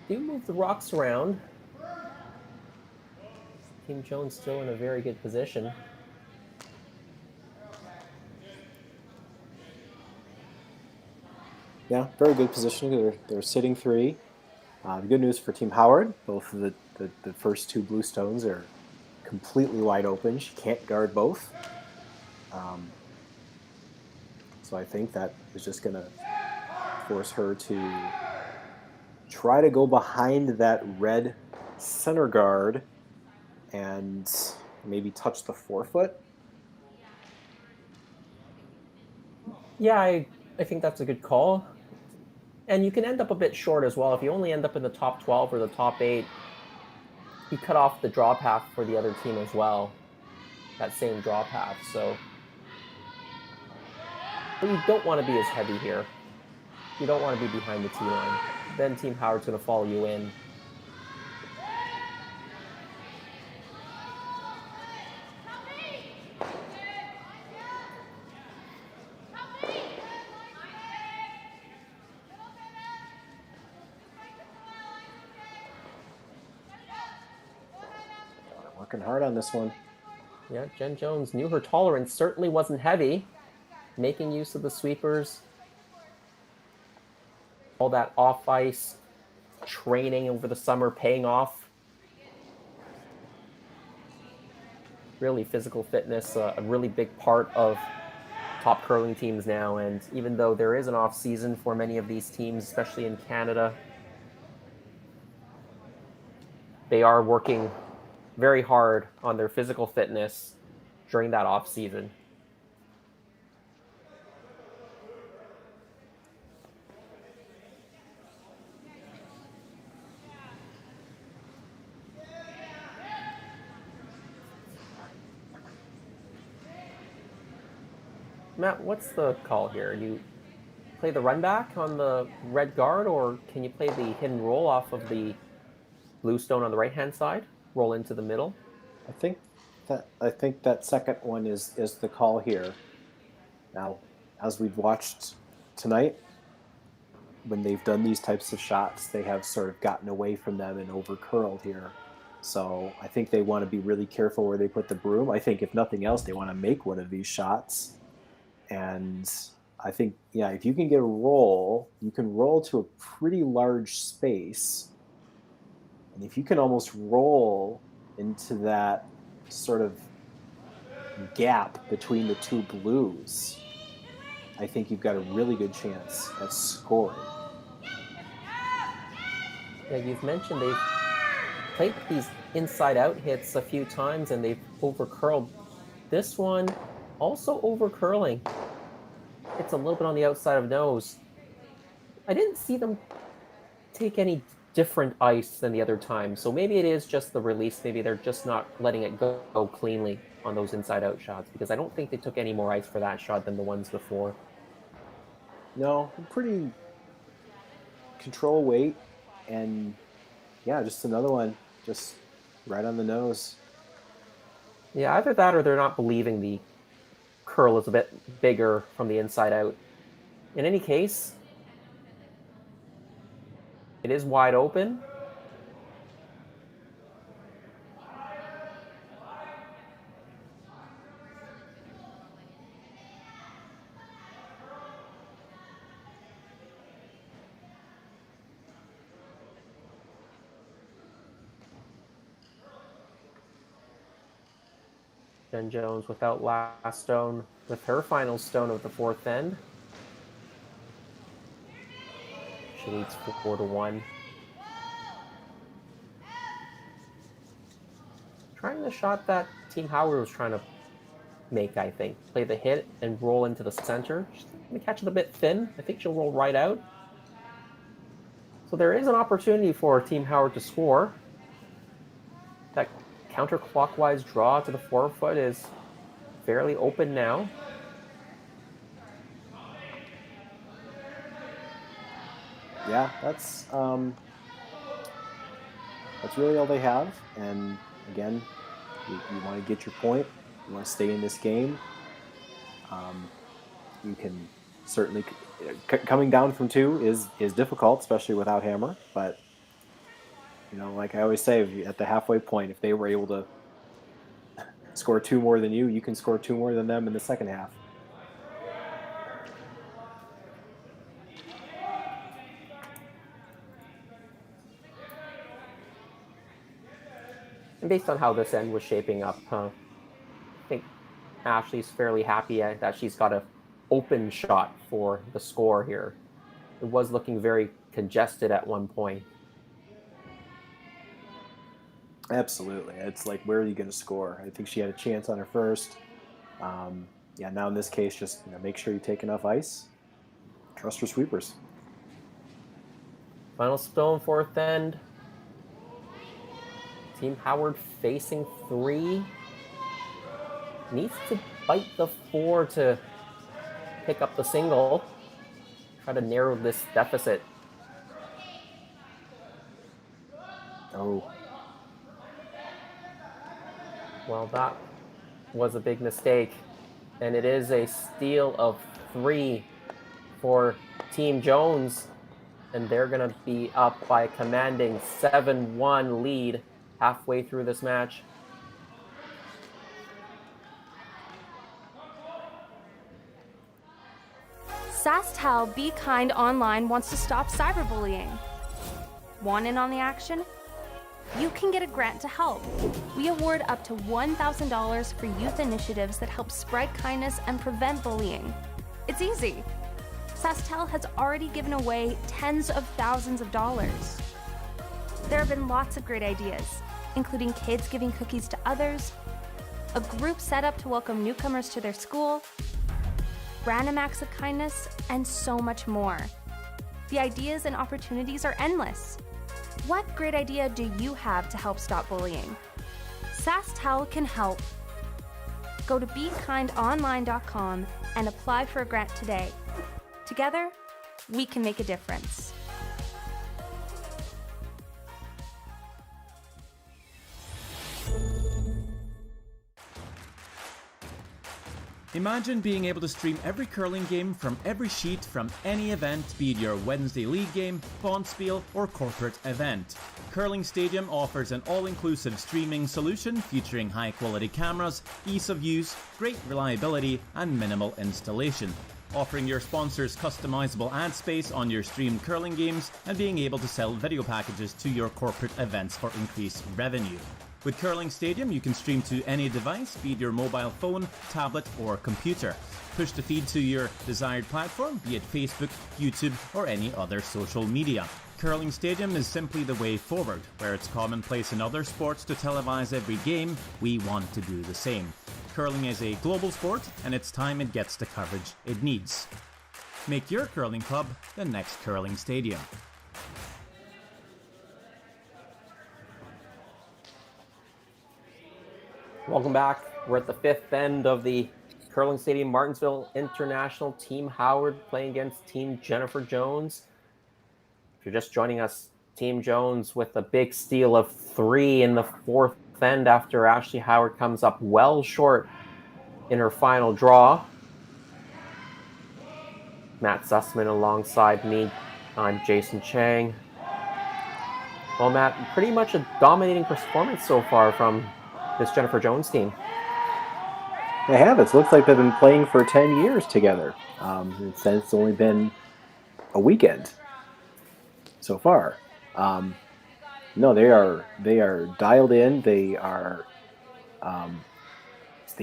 Do move the rocks around. Team Jones still in a very good position. Yeah, very good position. They're sitting three. The good news for Team Howard, both of the first two blue stones are completely wide open. She can't guard both. So I think that is just going to force her to try to go behind that red center guard and maybe touch the 4-foot. Yeah, I think that's a good call. And you can end up a bit short as well. If you only end up in the top 12 or the top 8, you cut off the draw path for the other team as well. That same draw path. But you don't want to be as heavy here. You don't want to be behind the tee line. Then Team Howard's going to follow you in. Working hard on this one. Yeah, Jen Jones knew her tolerance certainly wasn't heavy. Making use of the sweepers. All that off-ice training over the summer paying off. Really, physical fitness, a really big part of top curling teams now. And even though there is an off-season for many of these teams, especially in Canada, they are working very hard on their physical fitness during that off-season. Matt, what's the call here? Do you play the run back on the red guard, or can you play the hidden roll off of the blue stone on the right-hand side? Roll into the middle? I think that second one is the call here. Now, as we've watched tonight, when they've done these types of shots, they have sort of gotten away from them and over curled here. So I think they want to be really careful where they put the broom. I think if nothing else, they want to make one of these shots. And I think, yeah, if you can get a roll, you can roll to a pretty large space. And if you can almost roll into that sort of gap between the two blues, I think you've got a really good chance at scoring. Yeah, you've mentioned played these inside-out hits a few times, and they've over-curled. This one also over-curling. It's a little bit on the outside of nose. I didn't see them take any different ice than the other time, so maybe it is just the release. Maybe they're just not letting it go cleanly on those inside-out shots, because I don't think they took any more ice for that shot than the ones before. No, pretty control weight, and yeah, just another one, just right on the nose. Yeah, either that or they're not believing the curl is a bit bigger from the inside out. In any case, it is wide open. Jen Jones without last stone with her final stone of the fourth end. She leads 4-1. Trying the shot that Team Howard was trying to make, I think. Play the hit and roll into the center. She's going to catch it a bit thin. I think she'll roll right out. So there is an opportunity for Team Howard to score. That counterclockwise draw to the forefoot is fairly open now. Yeah, that's really all they have. And again, you want to get your point. You want to stay in this game. You can certainly coming down from 2 is difficult, especially without Hammer. But you know, like I always say, at the halfway point, if they were able to score 2 more than you, you can score 2 more than them in the second half. And based on how this end was shaping up, I think Ashley's fairly happy that she's got an open shot for the score here. It was looking very congested at one point. Absolutely. It's like, where are you going to score? I think she had a chance on her first. Yeah, now in this case, just make sure you take enough ice. Trust your sweepers. Final stone, fourth end. Team Howard facing 3. Needs to bite the 4 to pick up the single. Try to narrow this deficit. Oh. Well, that was a big mistake. And it is a steal of 3 for Team Jones. And they're going to be up by a commanding 7-1 lead halfway through this match. SaskTel Be Kind Online wants to stop cyberbullying. Want in on the action? You can get a grant to help. We award up to $1,000 for youth initiatives that help spread kindness and prevent bullying. It's easy. SaskTel has already given away tens of thousands of dollars. There have been lots of great ideas, including kids giving cookies to others, a group set up to welcome newcomers to their school, random acts of kindness, and so much more. The ideas and opportunities are endless. What great idea do you have to help stop bullying? SaskTel can help. Go to BeKindOnline.com and apply for a grant today. Together, we can make a difference. Imagine being able to stream every curling game from every sheet from any event, be it your Wednesday league game, bonspiel, or corporate event. Curling Stadium offers an all-inclusive streaming solution featuring high-quality cameras, ease of use, great reliability, and minimal installation. Offering your sponsors customizable ad space on your streamed curling games and being able to sell video packages to your corporate events for increased revenue. With Curling Stadium, you can stream to any device, be it your mobile phone, tablet, or computer. Push the feed to your desired platform, be it Facebook, YouTube, or any other social media. Curling Stadium is simply the way forward. Where it's commonplace in other sports to televise every game, we want to do the same. Curling is a global sport, and it's time it gets the coverage it needs. Make your curling club the next curling stadium. Welcome back. We're at the fifth end of the Curling Stadium Martensville International. Team Howard playing against Team Jennifer Jones. If you're just joining us, Team Jones with a big steal of 3 in the fourth end after Ashley Howard comes up well short in her final draw. Matt Sussman alongside me. I'm Jason Chang. Well, Matt, pretty much a dominating performance so far from this Jennifer Jones team. They have. It looks like they've been playing for 10 years together. It's only been a weekend so far. No, they are dialed in. They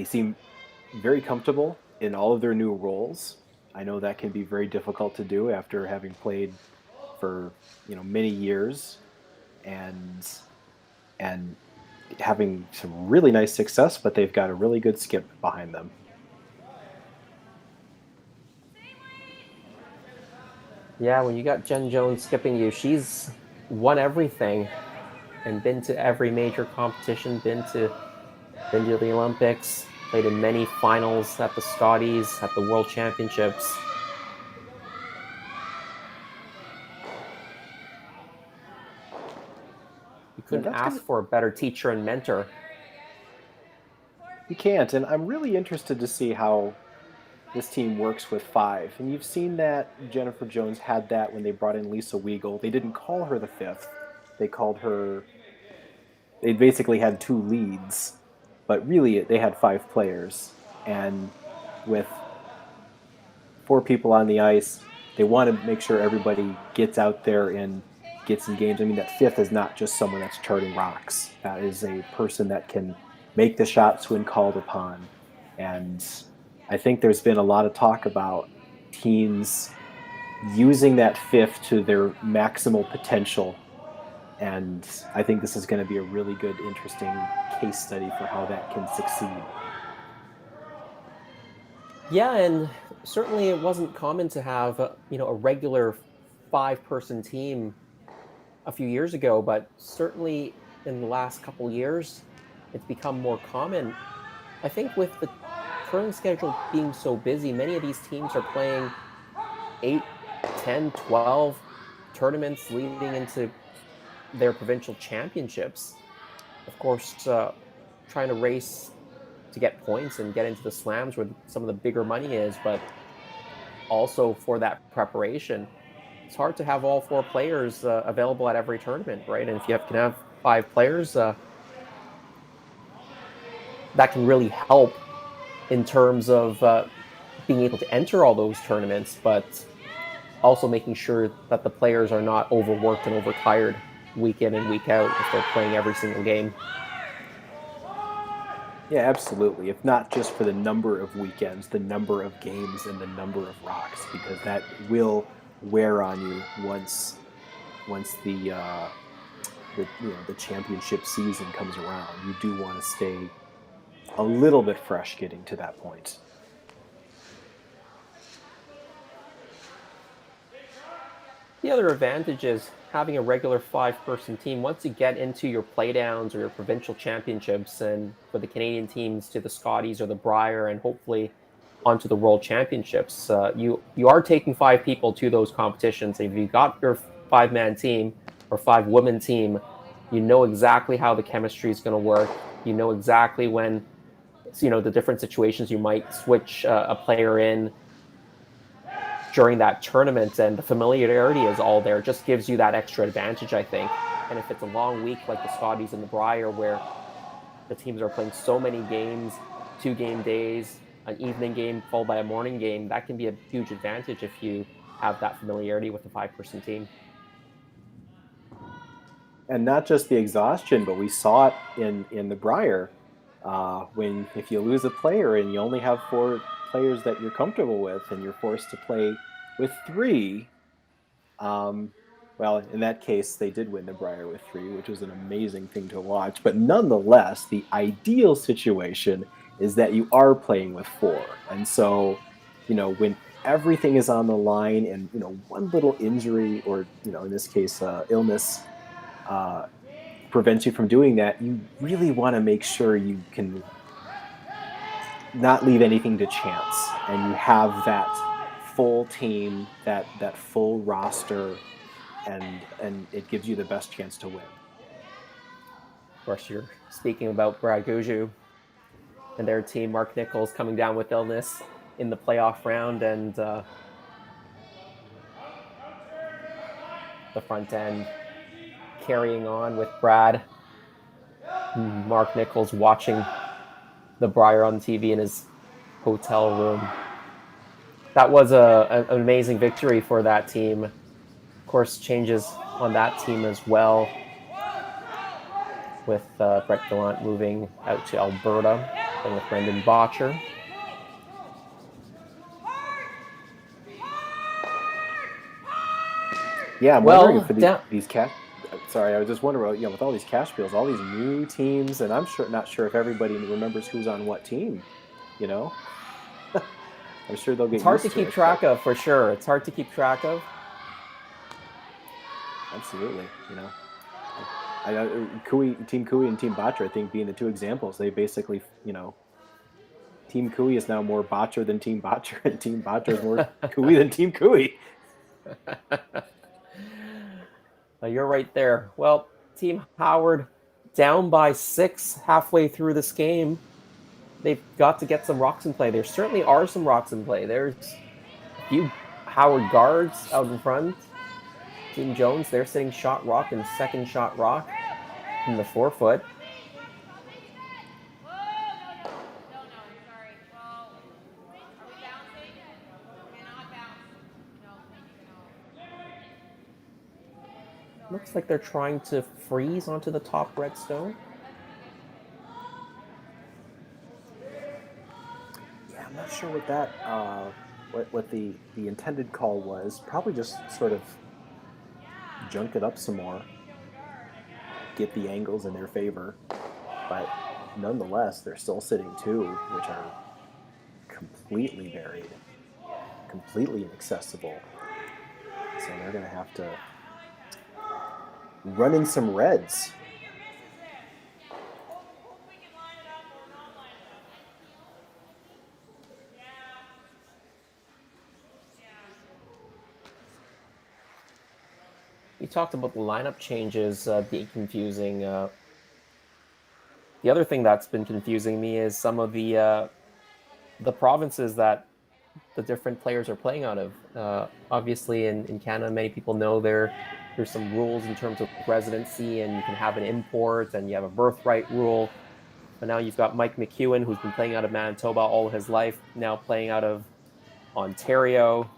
seem very comfortable in all of their new roles. I know that can be very difficult to do after having played for many years and having some really nice success, but they've got a really good skip behind them. Yeah, when you got Jen Jones skipping you, she's won everything and been to every major competition, been to the Olympics, played in many finals at the Scotties, at the World Championships. You couldn't ask for a better teacher and mentor. You can't, and I'm really interested to see how this team works with 5. And you've seen that Jennifer Jones had that when they brought in Lisa Weigel. They didn't call her the 5th. They basically had 2 leads, but really they had 5 players. And with 4 people on the ice, they want to make sure everybody gets out there and gets in games. I mean, that 5th is not just someone that's charting rocks. That is a person that can make the shots when called upon. And I think there's been a lot of talk about teams using that 5th to their maximal potential. And I think this is going to be a really good, interesting case study for how that can succeed. Yeah, and certainly it wasn't common to have a regular 5-person team a few years ago, but certainly in the last couple years, it's become more common. I think with the curling schedule being so busy, many of these teams are playing 8, 10, 12 tournaments leading into their provincial championships. Of course, trying to race to get points and get into the slams where some of the bigger money is, but also for that preparation. It's hard to have all 4 players available at every tournament, right? And if you can have 5 players, that can really help in terms of being able to enter all those tournaments, but also making sure that the players are not overworked and overtired week in and week out if they're playing every single game. Yeah, absolutely. If not just for the number of weekends, the number of games, and the number of rocks, because that will wear on you once the championship season comes around. You do want to stay a little bit fresh getting to that point. The other advantage is having a regular 5-person team. Once you get into your playdowns or your provincial championships, and for the Canadian teams to the Scotties or the Brier, and hopefully onto the World Championships, you are taking 5 people to those competitions. If you got your 5-man team or 5-woman team, you know exactly how the chemistry is going to work. You know exactly when, the different situations you might switch a player in during that tournament, and the familiarity is all there. It just gives you that extra advantage, I think. And if it's a long week like the Scotties and the Brier, where the teams are playing so many games, 2 game days, an evening game followed by a morning game, that can be a huge advantage if you have that familiarity with the 5-person team. And not just the exhaustion, but we saw it in the Brier. If you lose a player and you only have 4 players that you're comfortable with, and you're forced to play with 3, Well, in that case, they did win the Brier with 3, which was an amazing thing to watch. But nonetheless, the ideal situation is that you are playing with 4. And so, when everything is on the line and, one little injury or, in this case, illness uh, prevents you from doing that, you really want to make sure you can not leave anything to chance and you have that full team, that full roster, and it gives you the best chance to win. Of course, you're speaking about Brad Guju and their team. Mark Nichols coming down with illness in the playoff round, and the front end carrying on with Brad. Mark Nichols watching the Brier on TV in his hotel room. That was an amazing victory for that team. Of course, changes on that team as well, with Brett Gallant moving out to Alberta and with Brendan Botcher. Yeah, I'm wondering for these cash. Sorry, I was just wondering, with all these cash deals, all these new teams, and I'm not sure if everybody remembers who's on what team. I'm sure they'll get. It's hard to keep track of, for sure. It's hard to keep track of. Absolutely, I know Team Cooey and Team Botcher, I think, being the two examples. They basically, Team Cooey is now more Botcher than Team Botcher, and Team Botcher is more Cooey than Team Cooey. You're right there. Well, Team Howard down by 6 halfway through this game. They've got to get some rocks in play. There certainly are some rocks in play. There's a few Howard guards out in front. Team Jones, they're sitting shot rock and second shot rock in the 4-foot. Looks like they're trying to freeze onto the top red stone. Yeah, I'm not sure what that what the intended call was. Probably just sort of junk it up some more, get the angles in their favor, but nonetheless, they're still sitting 2, which are completely buried, completely inaccessible. So they're going to have to run in some reds. You talked about the lineup changes being confusing. The other thing that's been confusing me is some of the provinces that the different players are playing out of. Obviously, in Canada, many people know there's some rules in terms of residency, and you can have an import, and you have a birthright rule. But now you've got Mike McEwen, who's been playing out of Manitoba all his life, now playing out of Ontario.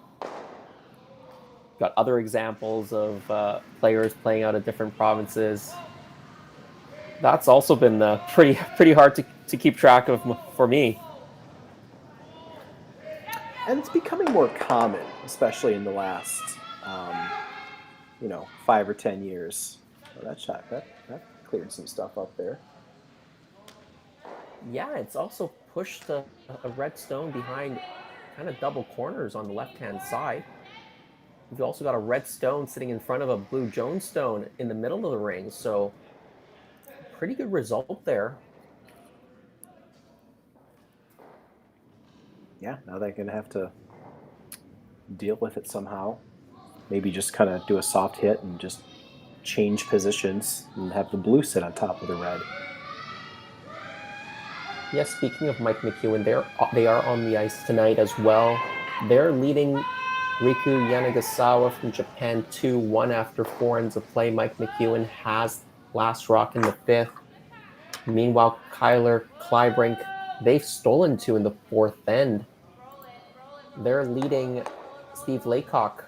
Got other examples of players playing out of different provinces. That's also been pretty hard to keep track of for me. And it's becoming more common, especially in the last, 5 or 10 years. Well, that cleared some stuff up there. Yeah, it's also pushed a red stone behind kind of double corners on the left-hand side. You've also got a red stone sitting in front of a blue Jones stone in the middle of the ring, so pretty good result there. Yeah, now they're going to have to deal with it somehow. Maybe just kind of do a soft hit and just change positions and have the blue sit on top of the red. Yes, speaking of Mike McEwen, they are on the ice tonight as well. They're leading Riku Yanagasawa from Japan 2-1 after 4 ends of play. Mike McEwen has last rock in the 5th. Meanwhile, Kyler Kleibrink, they've stolen 2 in the 4th end. They're leading Steve Laycock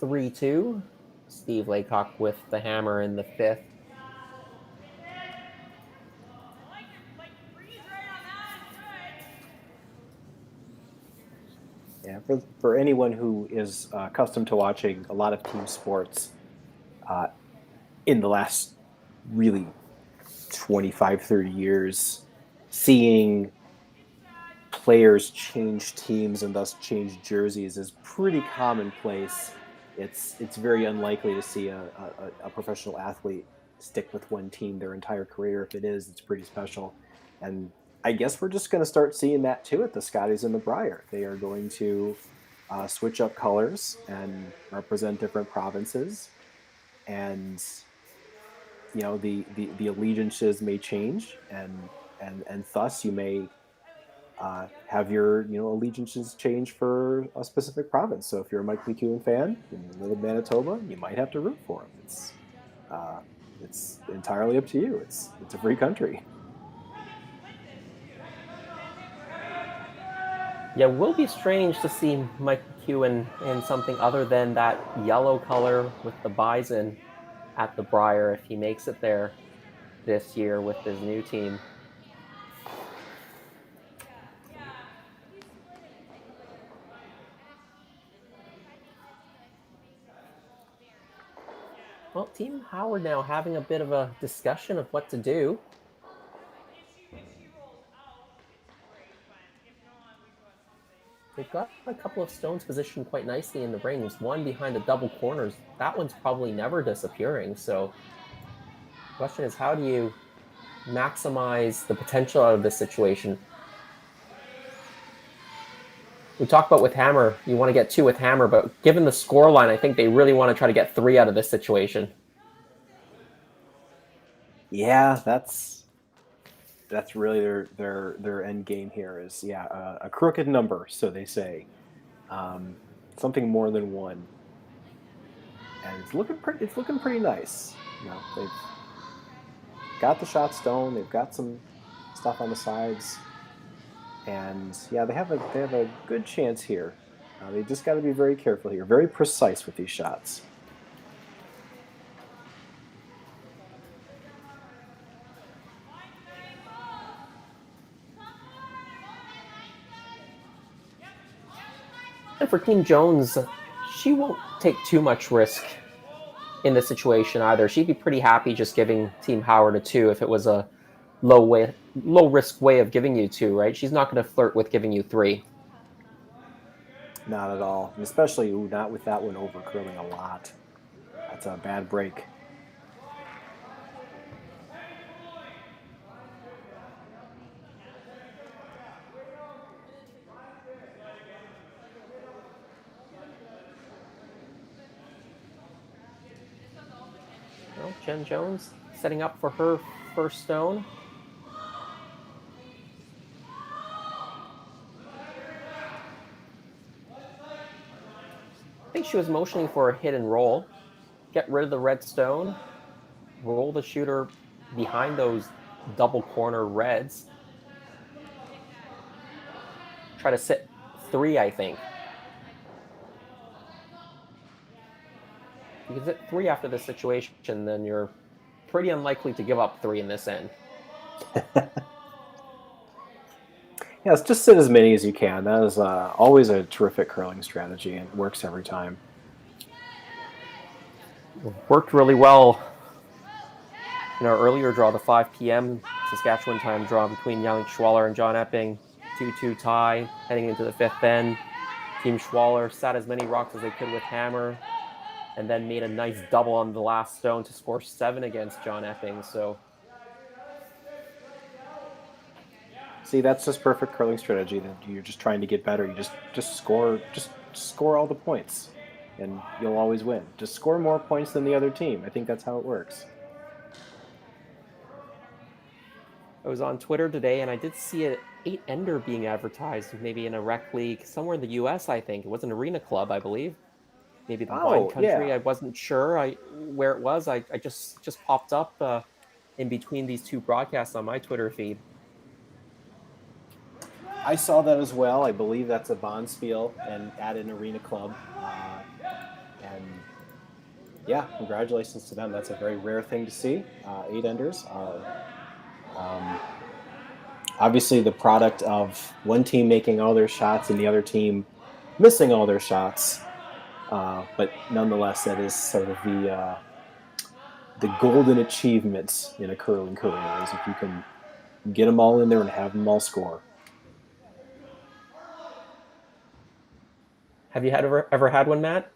3-2. Steve Laycock with the hammer in the 5th. Yeah, for anyone who is accustomed to watching a lot of team sports, in the last really 25, 30 years, seeing players change teams and thus change jerseys is pretty commonplace. It's very unlikely to see a professional athlete stick with one team their entire career. If it is, it's pretty special. And I guess we're just going to start seeing that too at the Scotties and the Brier. They are going to switch up colors and represent different provinces. And the allegiances may change, and thus you may have your allegiances change for a specific province. So if you're a Mike McEwen fan and you live in Manitoba, you might have to root for him. It's entirely up to you. It's a free country. Yeah, it will be strange to see Mike McEwen in something other than that yellow color with the bison at the Brier if he makes it there this year with his new team. Well, Team Howard now having a bit of a discussion of what to do. They've got a couple of stones positioned quite nicely in the rings, one behind the double corners. That one's probably never disappearing, so the question is, how do you maximize the potential out of this situation? We talked about with hammer, you want to get 2 with hammer, but given the score line, I think they really want to try to get 3 out of this situation. Yeah, that's really their end game here is a crooked number, so they say, something more than 1, and it's looking pretty nice. They've got the shot stone, they've got some stuff on the sides, and they have a good chance here. They just got to be very careful here, very precise with these shots. And for Team Jones, she won't take too much risk in this situation either. She'd be pretty happy just giving Team Howard a 2 if it was a low risk way of giving you 2, right? She's not going to flirt with giving you 3. Not at all, and especially not with that one over curling a lot. That's a bad break. Well, Jen Jones setting up for her first stone. I think she was motioning for a hit and roll. Get rid of the red stone. Roll the shooter behind those double corner reds. Try to sit 3, I think. If you can hit 3 after this situation, then you're pretty unlikely to give up 3 in this end. Yes, just sit as many as you can. That is always a terrific curling strategy, and it works every time. Worked really well in our earlier draw, the 5 p.m. Saskatchewan time draw between Yannick Schwaller and John Epping. 2-2 tie heading into the 5th end. Team Schwaller sat as many rocks as they could with hammer, and then made a nice double on the last stone to score 7 against John Epping. So, see, that's just perfect curling strategy. That you're just trying to get better. You just score all the points, and you'll always win. Just score more points than the other team. I think that's how it works. I was on Twitter today, and I did see an 8-ender being advertised, maybe in a rec league somewhere in the U.S. I think it was an arena club, I believe. Maybe the wine country. Yeah. I wasn't sure where it was. I just popped up in between these 2 broadcasts on my Twitter feed. I saw that as well. I believe that's a Bonspiel and at an arena club. And yeah, congratulations to them. That's a very rare thing to see. 8-enders are obviously the product of one team making all their shots and the other team missing all their shots. But nonetheless, that is sort of the golden achievements in a curling career is if you can get them all in there and have them all score. Have you ever had one, Matt?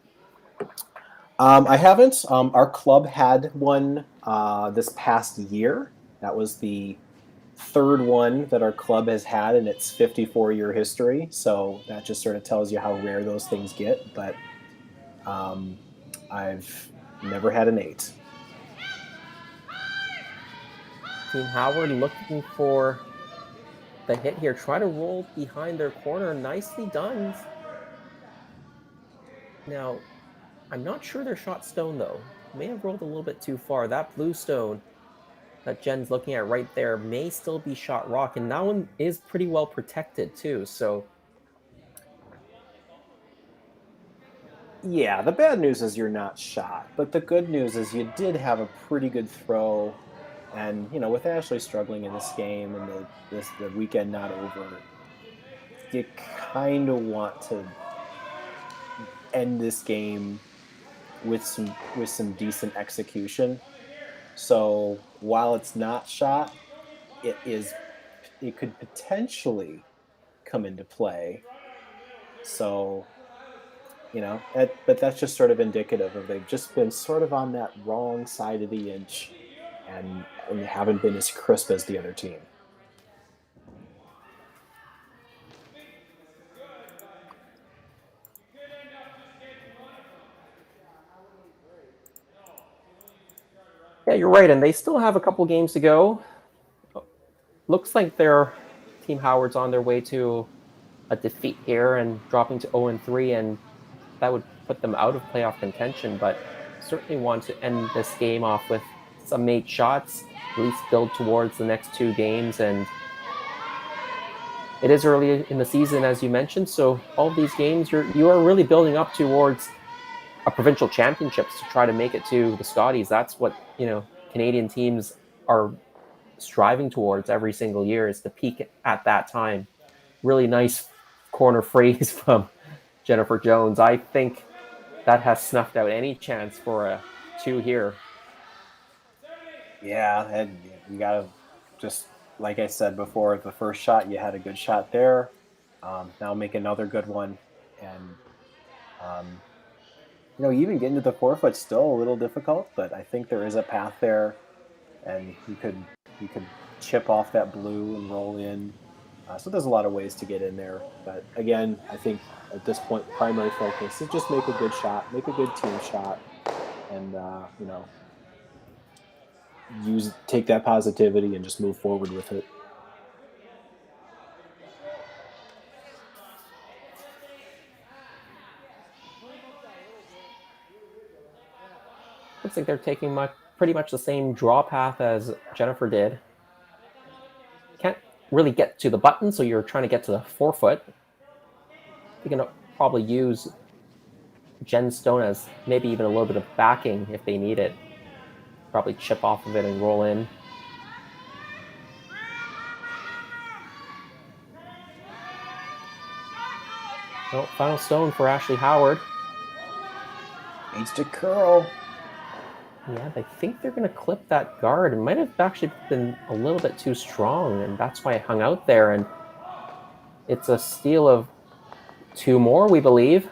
I haven't. Our club had one this past year. That was the third one that our club has had in its 54-year history. So that just sort of tells you how rare those things get. But I've never had an 8. Team Howard looking for the hit here. Try to roll behind their corner. Nicely done. Now, I'm not sure their shot stone, though. May have rolled a little bit too far. That blue stone that Jen's looking at right there may still be shot rock, and that one is pretty well protected, too. So, yeah, the bad news is you're not shot. But the good news is you did have a pretty good throw. And, you know, with Ashley struggling in this game and the weekend not over, you kind of want to end this game with some decent execution. So while it's not shot, it could potentially come into play. So, you know, but that's just sort of indicative of they've just been sort of on that wrong side of the inch and haven't been as crisp as the other team. yeah, you're right, and they still have a couple games to go. Looks like their Team Howard's on their way to a defeat here and dropping to 0-3, and that would put them out of playoff contention, but certainly want to end this game off with some made shots, at least build towards the next 2 games. And it is early in the season, as you mentioned, so all of these games you are really building up towards a provincial championships to try to make it to the Scotties. That's what, you know, Canadian teams are striving towards every single year, is to peak at that time. Really nice corner phrase from Jennifer Jones. I think that has snuffed out any chance for a 2 here. Yeah, and you gotta, just like I said before, the first shot, you had a good shot there. Now make another good one, and you know, even getting to the 4-foot's still a little difficult, but I think there is a path there, and you could chip off that blue and roll in. So there's a lot of ways to get in there, but again, I think at this point, primary focus is just make a good shot, make a good team shot, and you know, take that positivity and just move forward with it. Looks like they're taking pretty much the same draw path as Jennifer did. Can't really get to the button, so you're trying to get to the 4-foot. You're going to probably use Jen Stone as maybe even a little bit of backing if they need it. Probably chip off of it and roll in. Oh, final stone for Ashley Howard. Needs to curl. Yeah, they think they're going to clip that guard. It might have actually been a little bit too strong, and that's why it hung out there. And it's a steal of 2 more, we believe.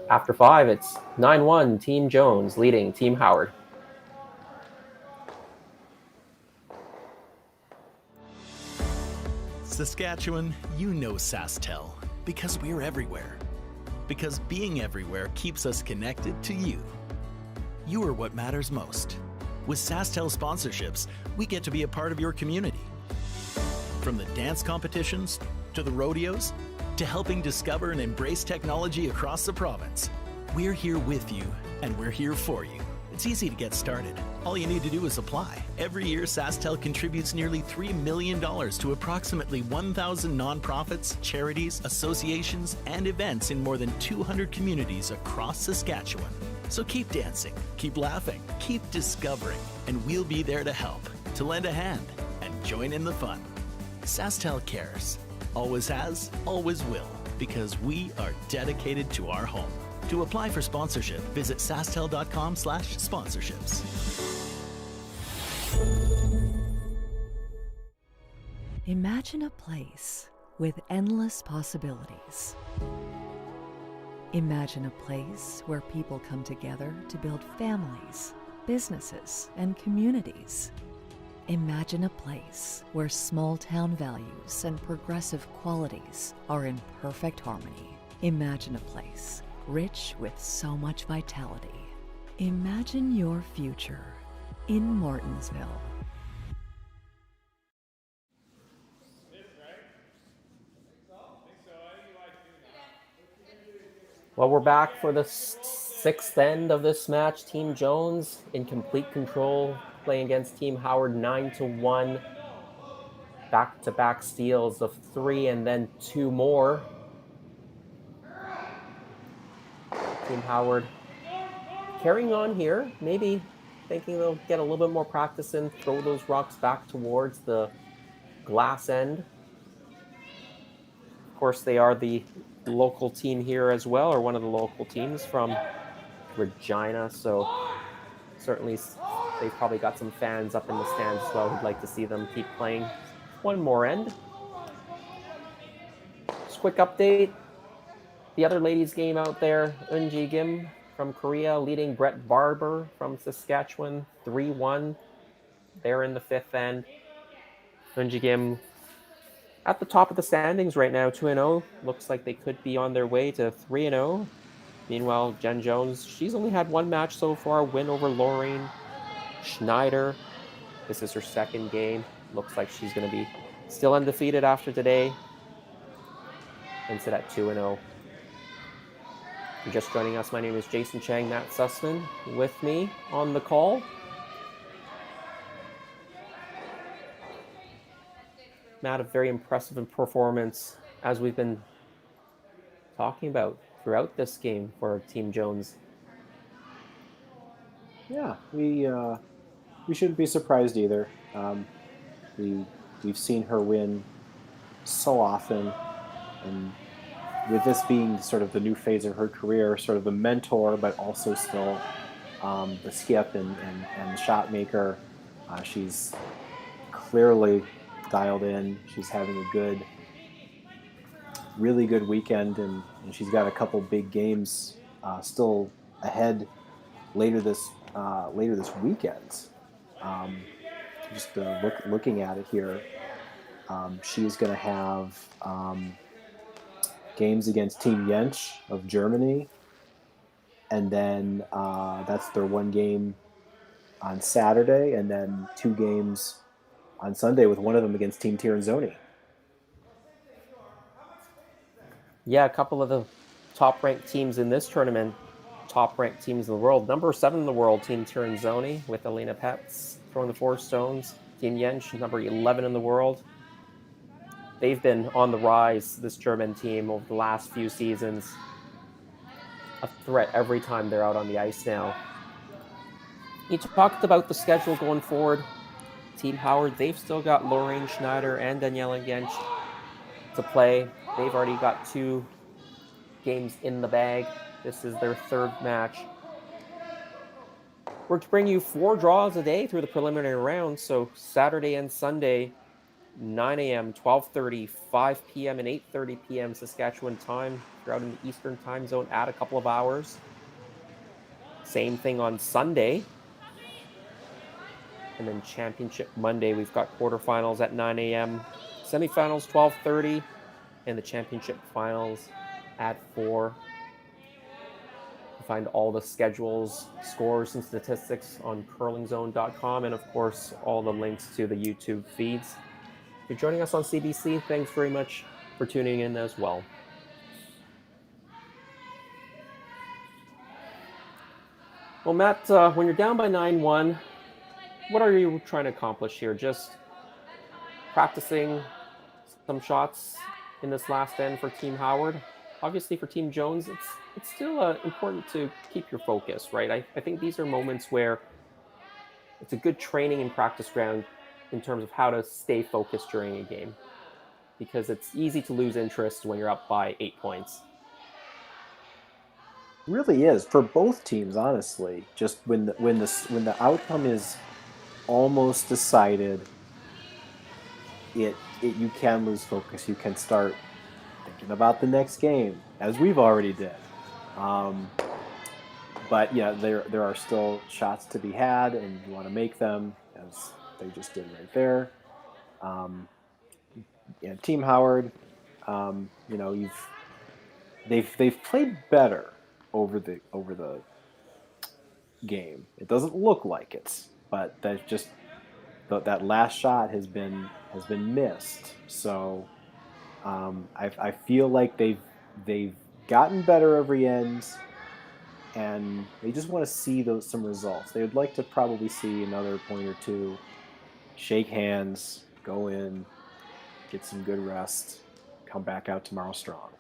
After 5, it's 9-1, Team Jones leading Team Howard. Saskatchewan, you know SaskTel, because we're everywhere. Because being everywhere keeps us connected to you. You are what matters most. With SaskTel sponsorships, we get to be a part of your community. From the dance competitions, to the rodeos, to helping discover and embrace technology across the province. We're here with you, and we're here for you. It's easy to get started. All you need to do is apply. Every year, SaskTel contributes nearly $3 million to approximately 1,000 nonprofits, charities, associations, and events in more than 200 communities across Saskatchewan. So keep dancing, keep laughing, keep discovering, and we'll be there to help, to lend a hand, and join in the fun. SaskTel cares. Always has, always will, because we are dedicated to our home. To apply for sponsorship, visit sastel.com/sponsorships. Imagine a place with endless possibilities. Imagine a place where people come together to build families, businesses, and communities. Imagine a place where small-town values and progressive qualities are in perfect harmony. Imagine a place rich with so much vitality. Imagine your future in Martensville. Well, we're back for the sixth end of this match. Team Jones in complete control, playing against Team Howard 9-1. Back-to-back steals of 3 and then 2 more. Team Howard carrying on here, maybe thinking they'll get a little bit more practice in, throw those rocks back towards the glass end. Of course, they are the local team here as well, or one of the local teams from Regina, so certainly they've probably got some fans up in the stands as well who'd like to see them keep playing one more end. Just quick update. The other ladies game out there, Eunji Kim from Korea leading Brett Barber from Saskatchewan 3-1. They're in the 5th end. Eunji Kim at the top of the standings right now, 2-0. Looks like they could be on their way to 3-0. Meanwhile, Jen Jones, she's only had one match so far, win over Lorraine Schneider. This is her 2nd game. Looks like she's going to be still undefeated after today and sit at 2-0. If you're just joining us, my name is Jason Chang, Matt Sussman with me on the call. Matt, a very impressive performance, as we've been talking about throughout this game for Team Jones. Yeah, we shouldn't be surprised either. We've seen her win so often, and with this being sort of the new phase of her career, sort of the mentor, but also still the skip and the shot maker, she's clearly dialed in. She's having a really good weekend, and she's got a couple big games still ahead later this weekend. Just looking at it here, she's going to have games against Team Jensch of Germany, and then that's their one game on Saturday, and then 2 games on Sunday, with one of them against Team Tirinzoni. Yeah, a couple of the top-ranked teams in this tournament, top-ranked teams in the world. Number 7 in the world, Team Tirinzoni, with Elena Petz throwing the 4 stones. Team Jensch, number 11 in the world. They've been on the rise, this German team, over the last few seasons. A threat every time they're out on the ice now. You talked about the schedule going forward. Team Howard, they've still got Lorraine Schneider and Daniela Jensch to play. They've already got 2 games in the bag. This is their 3rd match. We're to bring you 4 draws a day through the preliminary round, so Saturday and Sunday, 9 a.m., 12:30, 5 p.m., and 8:30 p.m. Saskatchewan time. If you're out in the Eastern time zone, add a couple of hours. Same thing on Sunday. And then Championship Monday, we've got quarterfinals at 9 a.m., semifinals 12:30, and the Championship finals at 4. Find all the schedules, scores, and statistics on curlingzone.com, and of course, all the links to the YouTube feeds. If you're joining us on CBC, thanks very much for tuning in as well. Well, Matt, when you're down by 9-1, what are you trying to accomplish here? Just practicing some shots in this last end for Team Howard? Obviously, for Team Jones, it's still important to keep your focus, right? I think these are moments where it's a good training and practice ground in terms of how to stay focused during a game, because it's easy to lose interest when you're up by 8 points. Really is for both teams, honestly. Just when the outcome is almost decided, it you can lose focus. You can start thinking about the next game, as we've already did. Um, but yeah, there are still shots to be had, and you want to make them, as they just did right there. Um, yeah, Team Howard, you've they've played better over the game. It doesn't look like it, but that last shot has been missed. So I feel like they've gotten better every end, and they just want to see some results. They would like to probably see another point or two, shake hands, go in, get some good rest, come back out tomorrow strong.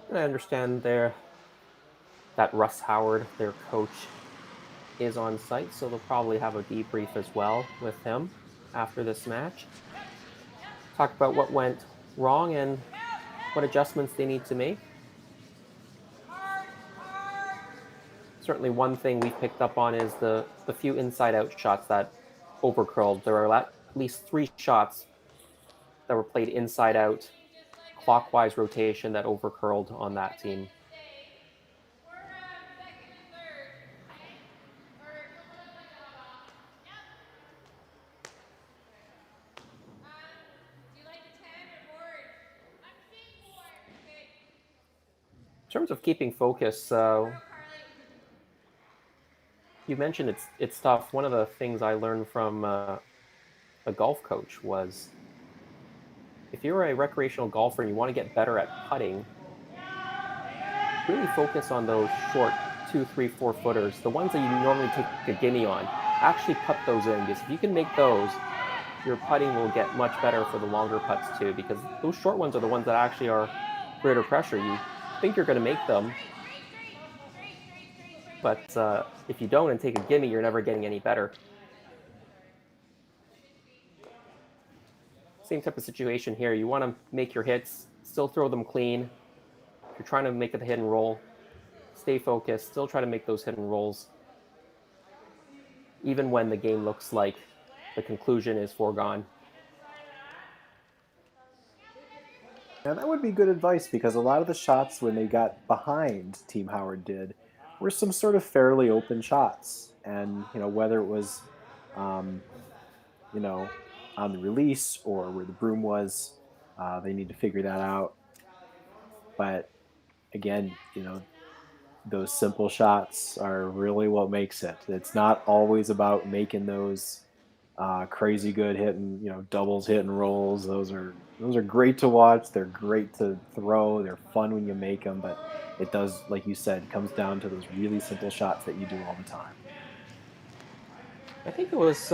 And I understand that Russ Howard, their coach, is on site, so they'll probably have a debrief as well with him after this match. Talk about what went wrong and what adjustments they need to make. Certainly one thing we've picked up on is the few inside-out shots that overcurled. There are at least 3 shots that were played inside out, clockwise rotation that overcurled on that team. In terms of keeping focus, you mentioned it's tough. One of the things I learned from a golf coach was if you're a recreational golfer and you want to get better at putting, really focus on those short 2, 3, 4 footers, the ones that you normally take a gimme on. Actually putt those in, because if you can make those, your putting will get much better for the longer putts too, because those short ones are the ones that actually are greater pressure. You think you're going to make them, but if you don't and take a gimme, you're never getting any better. Same type of situation here. You want to make your hits, still throw them clean. If you're trying to make a hit and roll, stay focused, still try to make those hit and rolls, even when the game looks like the conclusion is foregone. Now that would be good advice, because a lot of the shots when they got behind, Team Howard did, were some sort of fairly open shots, and whether it was, um, you know, on the release or where the broom was, they need to figure that out. But again, those simple shots are really what makes it. It's not always about making those crazy good hitting, doubles, hit and rolls. Those are great to watch. They're great to throw. They're fun when you make them, but it does, like you said, comes down to those really simple shots that you do all the time. I think it was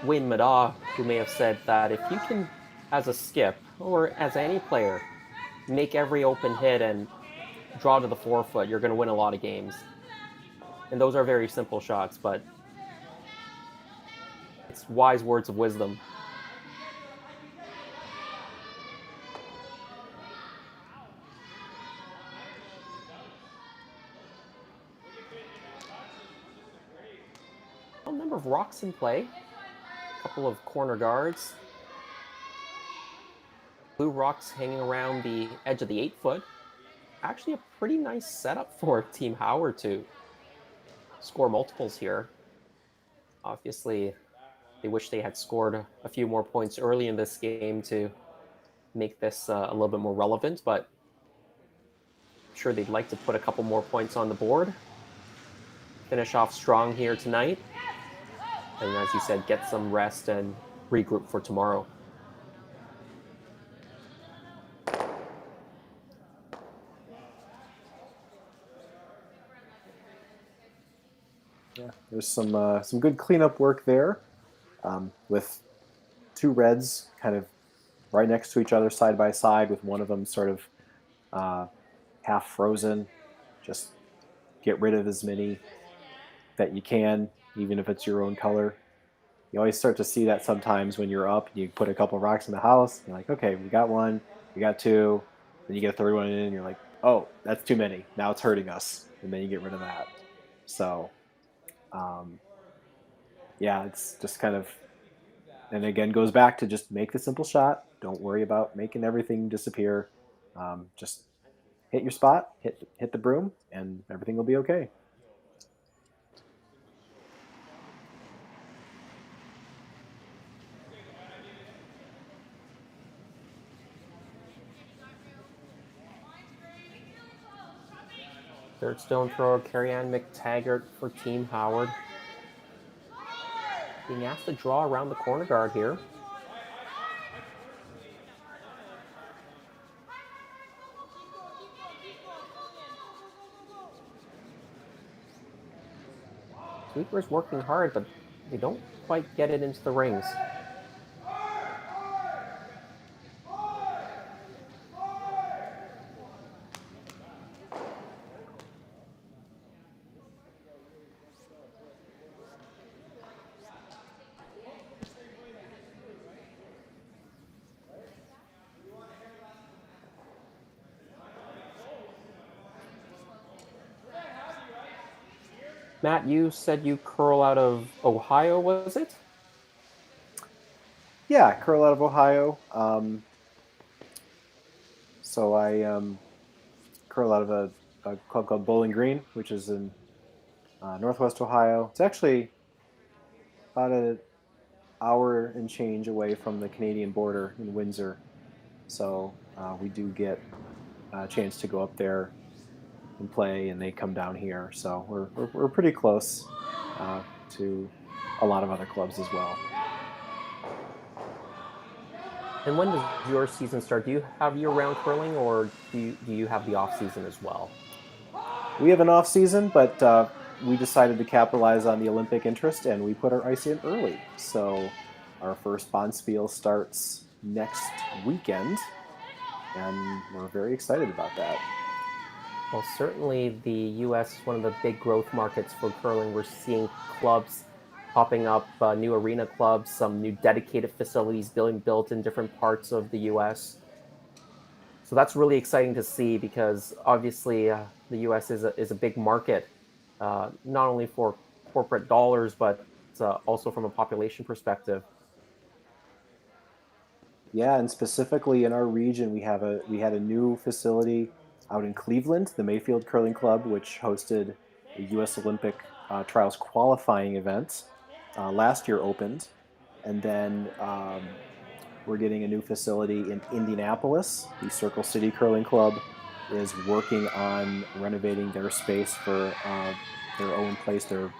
Wayne Madaw who may have said that if you can, as a skip or as any player, make every open hit and draw to the 4-foot, you're going to win a lot of games. And those are very simple shots, but it's wise words of wisdom. A number of rocks in play, a couple of corner guards, blue rocks hanging around the edge of the 8-foot. Actually a pretty nice setup for Team Howard to score multiples here. Obviously, they wish they had scored a few more points early in this game to make this a little bit more relevant, but I'm sure they'd like to put a couple more points on the board. Finish off strong here tonight. And as you said, get some rest and regroup for tomorrow. Yeah, there's some good cleanup work there, with 2 reds kind of right next to each other, side by side, with one of them sort of half frozen. Just get rid of as many that you can, even if it's your own color. You always start to see that sometimes when you're up and you put a couple rocks in the house. You're like, okay, we got one, we got two, then you get a third one in, and you're like, oh, that's too many. Now it's hurting us, and then you get rid of that. So, um, yeah, it's just kind of, and again, goes back to just make the simple shot. Don't worry about making everything disappear. Just hit your spot, hit the broom, and everything will be okay. Third stone thrower, Carrie-Ann McTaggart for Team Howard. Being asked to draw around the corner guard here. Sweeper's working hard, but they don't quite get it into the rings. Matt, you said you curl out of Ohio, was it? Yeah, curl out of Ohio. So I curl out of a club called Bowling Green, which is in Northwest Ohio. It's actually about an hour and change away from the Canadian border in Windsor. So we do get a chance to go up there and play, and they come down here. So we're pretty close to a lot of other clubs as well. And when does your season start? Do you have year-round curling, or do you have the off season as well? We have an off season, but we decided to capitalize on the Olympic interest, and we put our ice in early. So our first Bonspiel starts next weekend, and we're very excited about that. Well, certainly the U.S. is one of the big growth markets for curling. We're seeing clubs popping up, new arena clubs, some new dedicated facilities being built in different parts of the U.S. So that's really exciting to see because obviously the U.S. is a big market, not only for corporate dollars, but also from a population perspective. Yeah, and specifically in our region, we had a new facility out in Cleveland, the Mayfield Curling Club, which hosted a U.S. Olympic trials qualifying event. Last year opened, and then we're getting a new facility in Indianapolis. The Circle City Curling Club is working on renovating their space for their own place. They're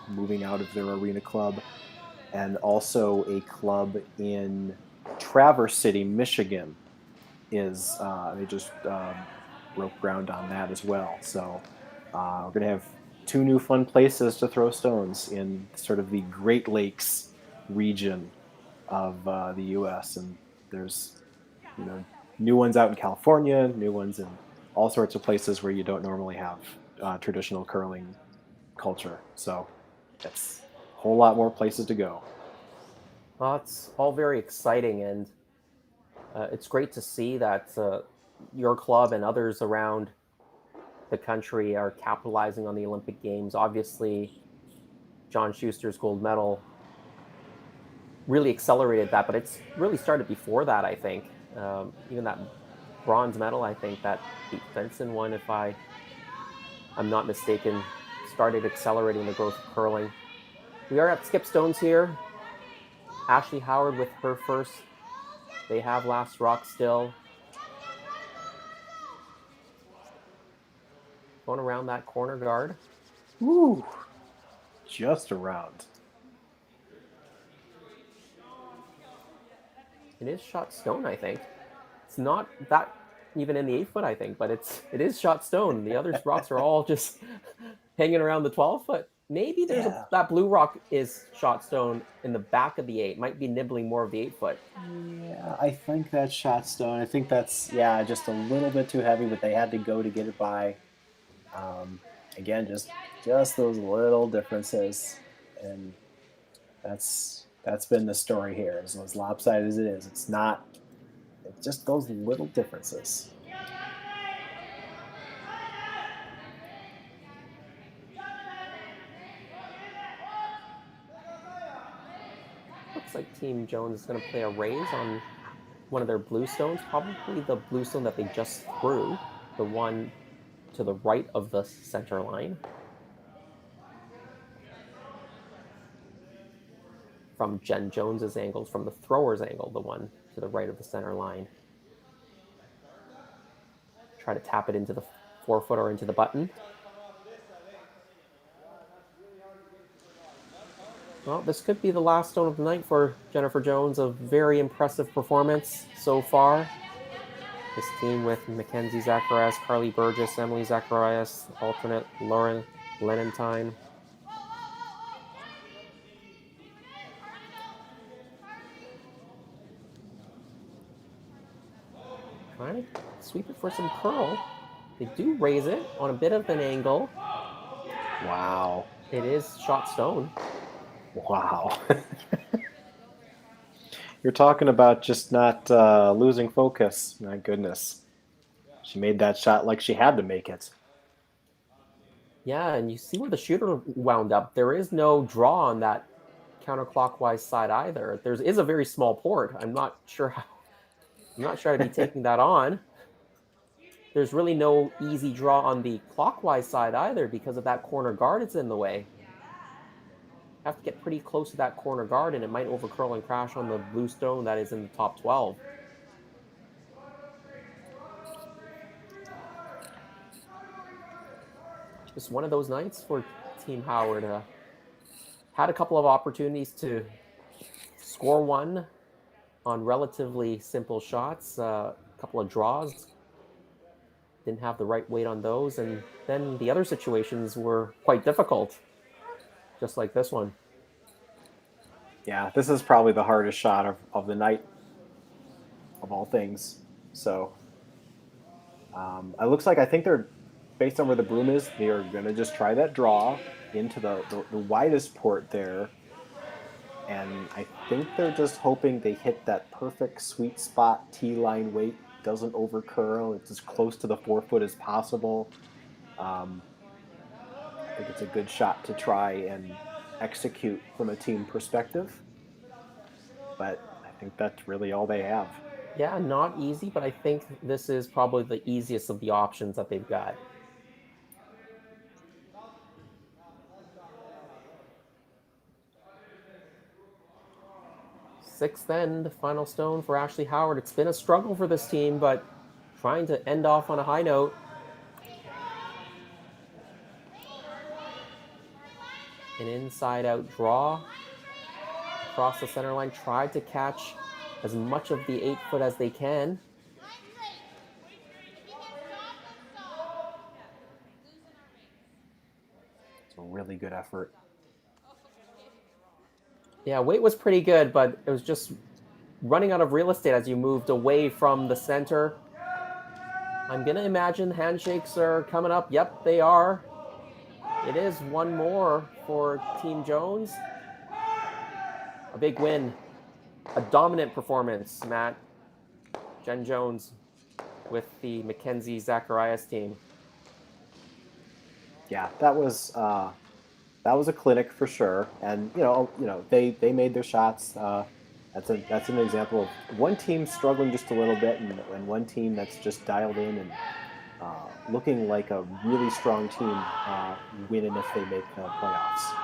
moving out of their arena club, and also a club in Traverse City, Michigan, is they just broke ground on that as well. So we're gonna have two new fun places to throw stones in sort of the Great Lakes region of the U.S. And there's new ones out in California, new ones in all sorts of places where you don't normally have traditional curling culture. So it's a whole lot more places to go. Well, it's all very exciting, and it's great to see that your club and others around the country are capitalizing on the Olympic Games. Obviously, John Schuster's gold medal really accelerated that, but it's really started before that, I think. Even that bronze medal, I think that Pete Fenson won, if I'm not mistaken, started accelerating the growth of curling. We are at skip stones here. Ashley Howard with her first. They have last rock still. Going around that corner guard. Woo! Just around. It is shot stone, I think. It's not that even in the 8 foot, I think, but it is shot stone. The other rocks are all just hanging around the 12 foot. Maybe that blue rock is shot stone in the back of the 8. Might be nibbling more of the 8 foot. Yeah, I think that's shot stone. I think that's just a little bit too heavy, but they had to go to get it by. Again, just those little differences, and that's That's been the story here. As lopsided as it is, it's not. It's just those little differences. Looks like Team Jones is going to play a raise on one of their blue stones, probably the blue stone that they just threw, the one to the right of the center line. From Jen Jones's angle, from the thrower's angle, the one to the right of the center line. Try to tap it into the 4-foot or into the button. Well, this could be the last stone of the night for Jennifer Jones. A very impressive performance so far. This team with Mackenzie Zacharias, Carly Burgess, Emily Zacharias, alternate Lauren Lenentine. Trying to sweep it for some curl. They do raise it on a bit of an angle. Wow. It is shot stone. Wow. You're talking about just not losing focus. My goodness. She made that shot like she had to make it. Yeah, and you see where the shooter wound up. There is no draw on that counterclockwise side either. There is a very small port. I'm not sure how to be taking that on. There's really no easy draw on the clockwise side either because of that corner guard it's in the way. Have to get pretty close to that corner guard and it might overcurl and crash on the blue stone that is in the top 12. Just one of those nights for Team Howard. Had a couple of opportunities to score one on relatively simple shots, a couple of draws. Didn't have the right weight on those, and then the other situations were quite difficult, just like this one. Yeah, this is probably the hardest shot of the night, of all things. So it looks like I think they're, based on where the broom is, they are going to just try that draw into the widest port there. And I think they're just hoping they hit that perfect sweet spot T-line weight, doesn't overcurl, it's as close to the 4-foot as possible. I think it's a good shot to try and execute from a team perspective. But I think that's really all they have. Yeah, not easy, but I think this is probably the easiest of the options that they've got. Sixth end, final stone for Ashley Howard. It's been a struggle for this team, but trying to end off on a high note. An inside-out draw across the center line. Tried to catch as much of the 8-foot as they can. It's a really good effort. Yeah, weight was pretty good, but it was just running out of real estate as you moved away from the center. I'm going to imagine handshakes are coming up. Yep, they are. It is one more for Team Jones. A big win. A dominant performance, Matt. Jen Jones with the Mackenzie Zacharias team. Yeah, that was a clinic for sure, and they made their shots. That's an example of one team struggling just a little bit, and one team that's just dialed in and looking like a really strong team winning if they make the playoffs.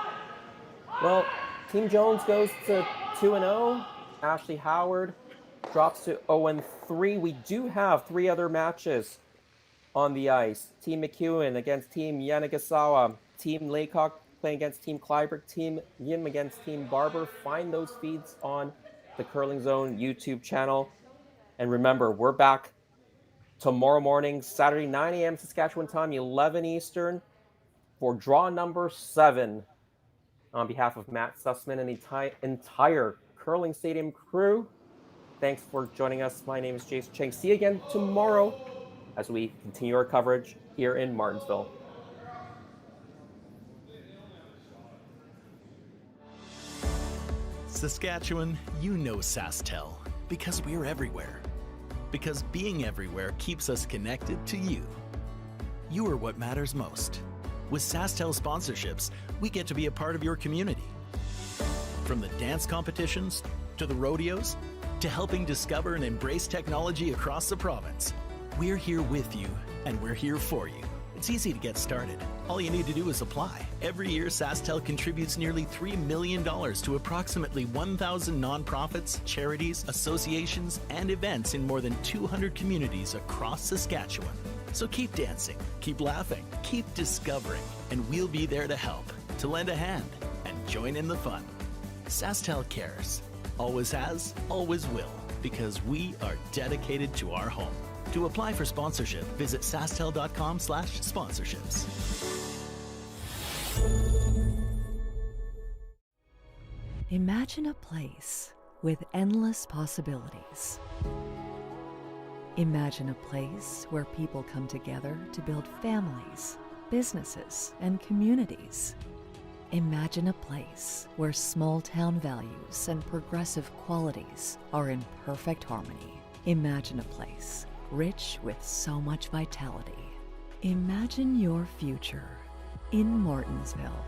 Well, Team Jones goes to 2-0. Ashley Howard drops to 0-3. We do have 3 other matches on the ice. Team McEwen against Team Yanagasawa. Team Laycock playing against Team Clyburn. Team Yim against Team Barber. Find those feeds on the Curling Zone YouTube channel. And remember, we're back tomorrow morning, Saturday, 9 a.m. Saskatchewan time, 11 Eastern, for draw number 7. On behalf of Matt Sussman and the entire Curling Stadium crew, thanks for joining us. My name is Jason Cheng. See you again tomorrow as we continue our coverage here in Martensville. Saskatchewan, you know SaskTel because we're everywhere. Because being everywhere keeps us connected to you. You are what matters most. With SaskTel sponsorships, we get to be a part of your community. From the dance competitions, to the rodeos, to helping discover and embrace technology across the province, we're here with you, and we're here for you. It's easy to get started. All you need to do is apply. Every year, SaskTel contributes nearly $3 million to approximately 1,000 nonprofits, charities, associations, and events in more than 200 communities across Saskatchewan. So keep dancing, keep laughing, keep discovering, and we'll be there to help, to lend a hand, and join in the fun. SaskTel cares. Always has, always will, because we are dedicated to our home. To apply for sponsorship, visit sastel.com/sponsorships. Imagine a place with endless possibilities. Imagine a place where people come together to build families, businesses, and communities. Imagine a place where small-town values and progressive qualities are in perfect harmony. Imagine a place rich with so much vitality. Imagine your future in Martensville.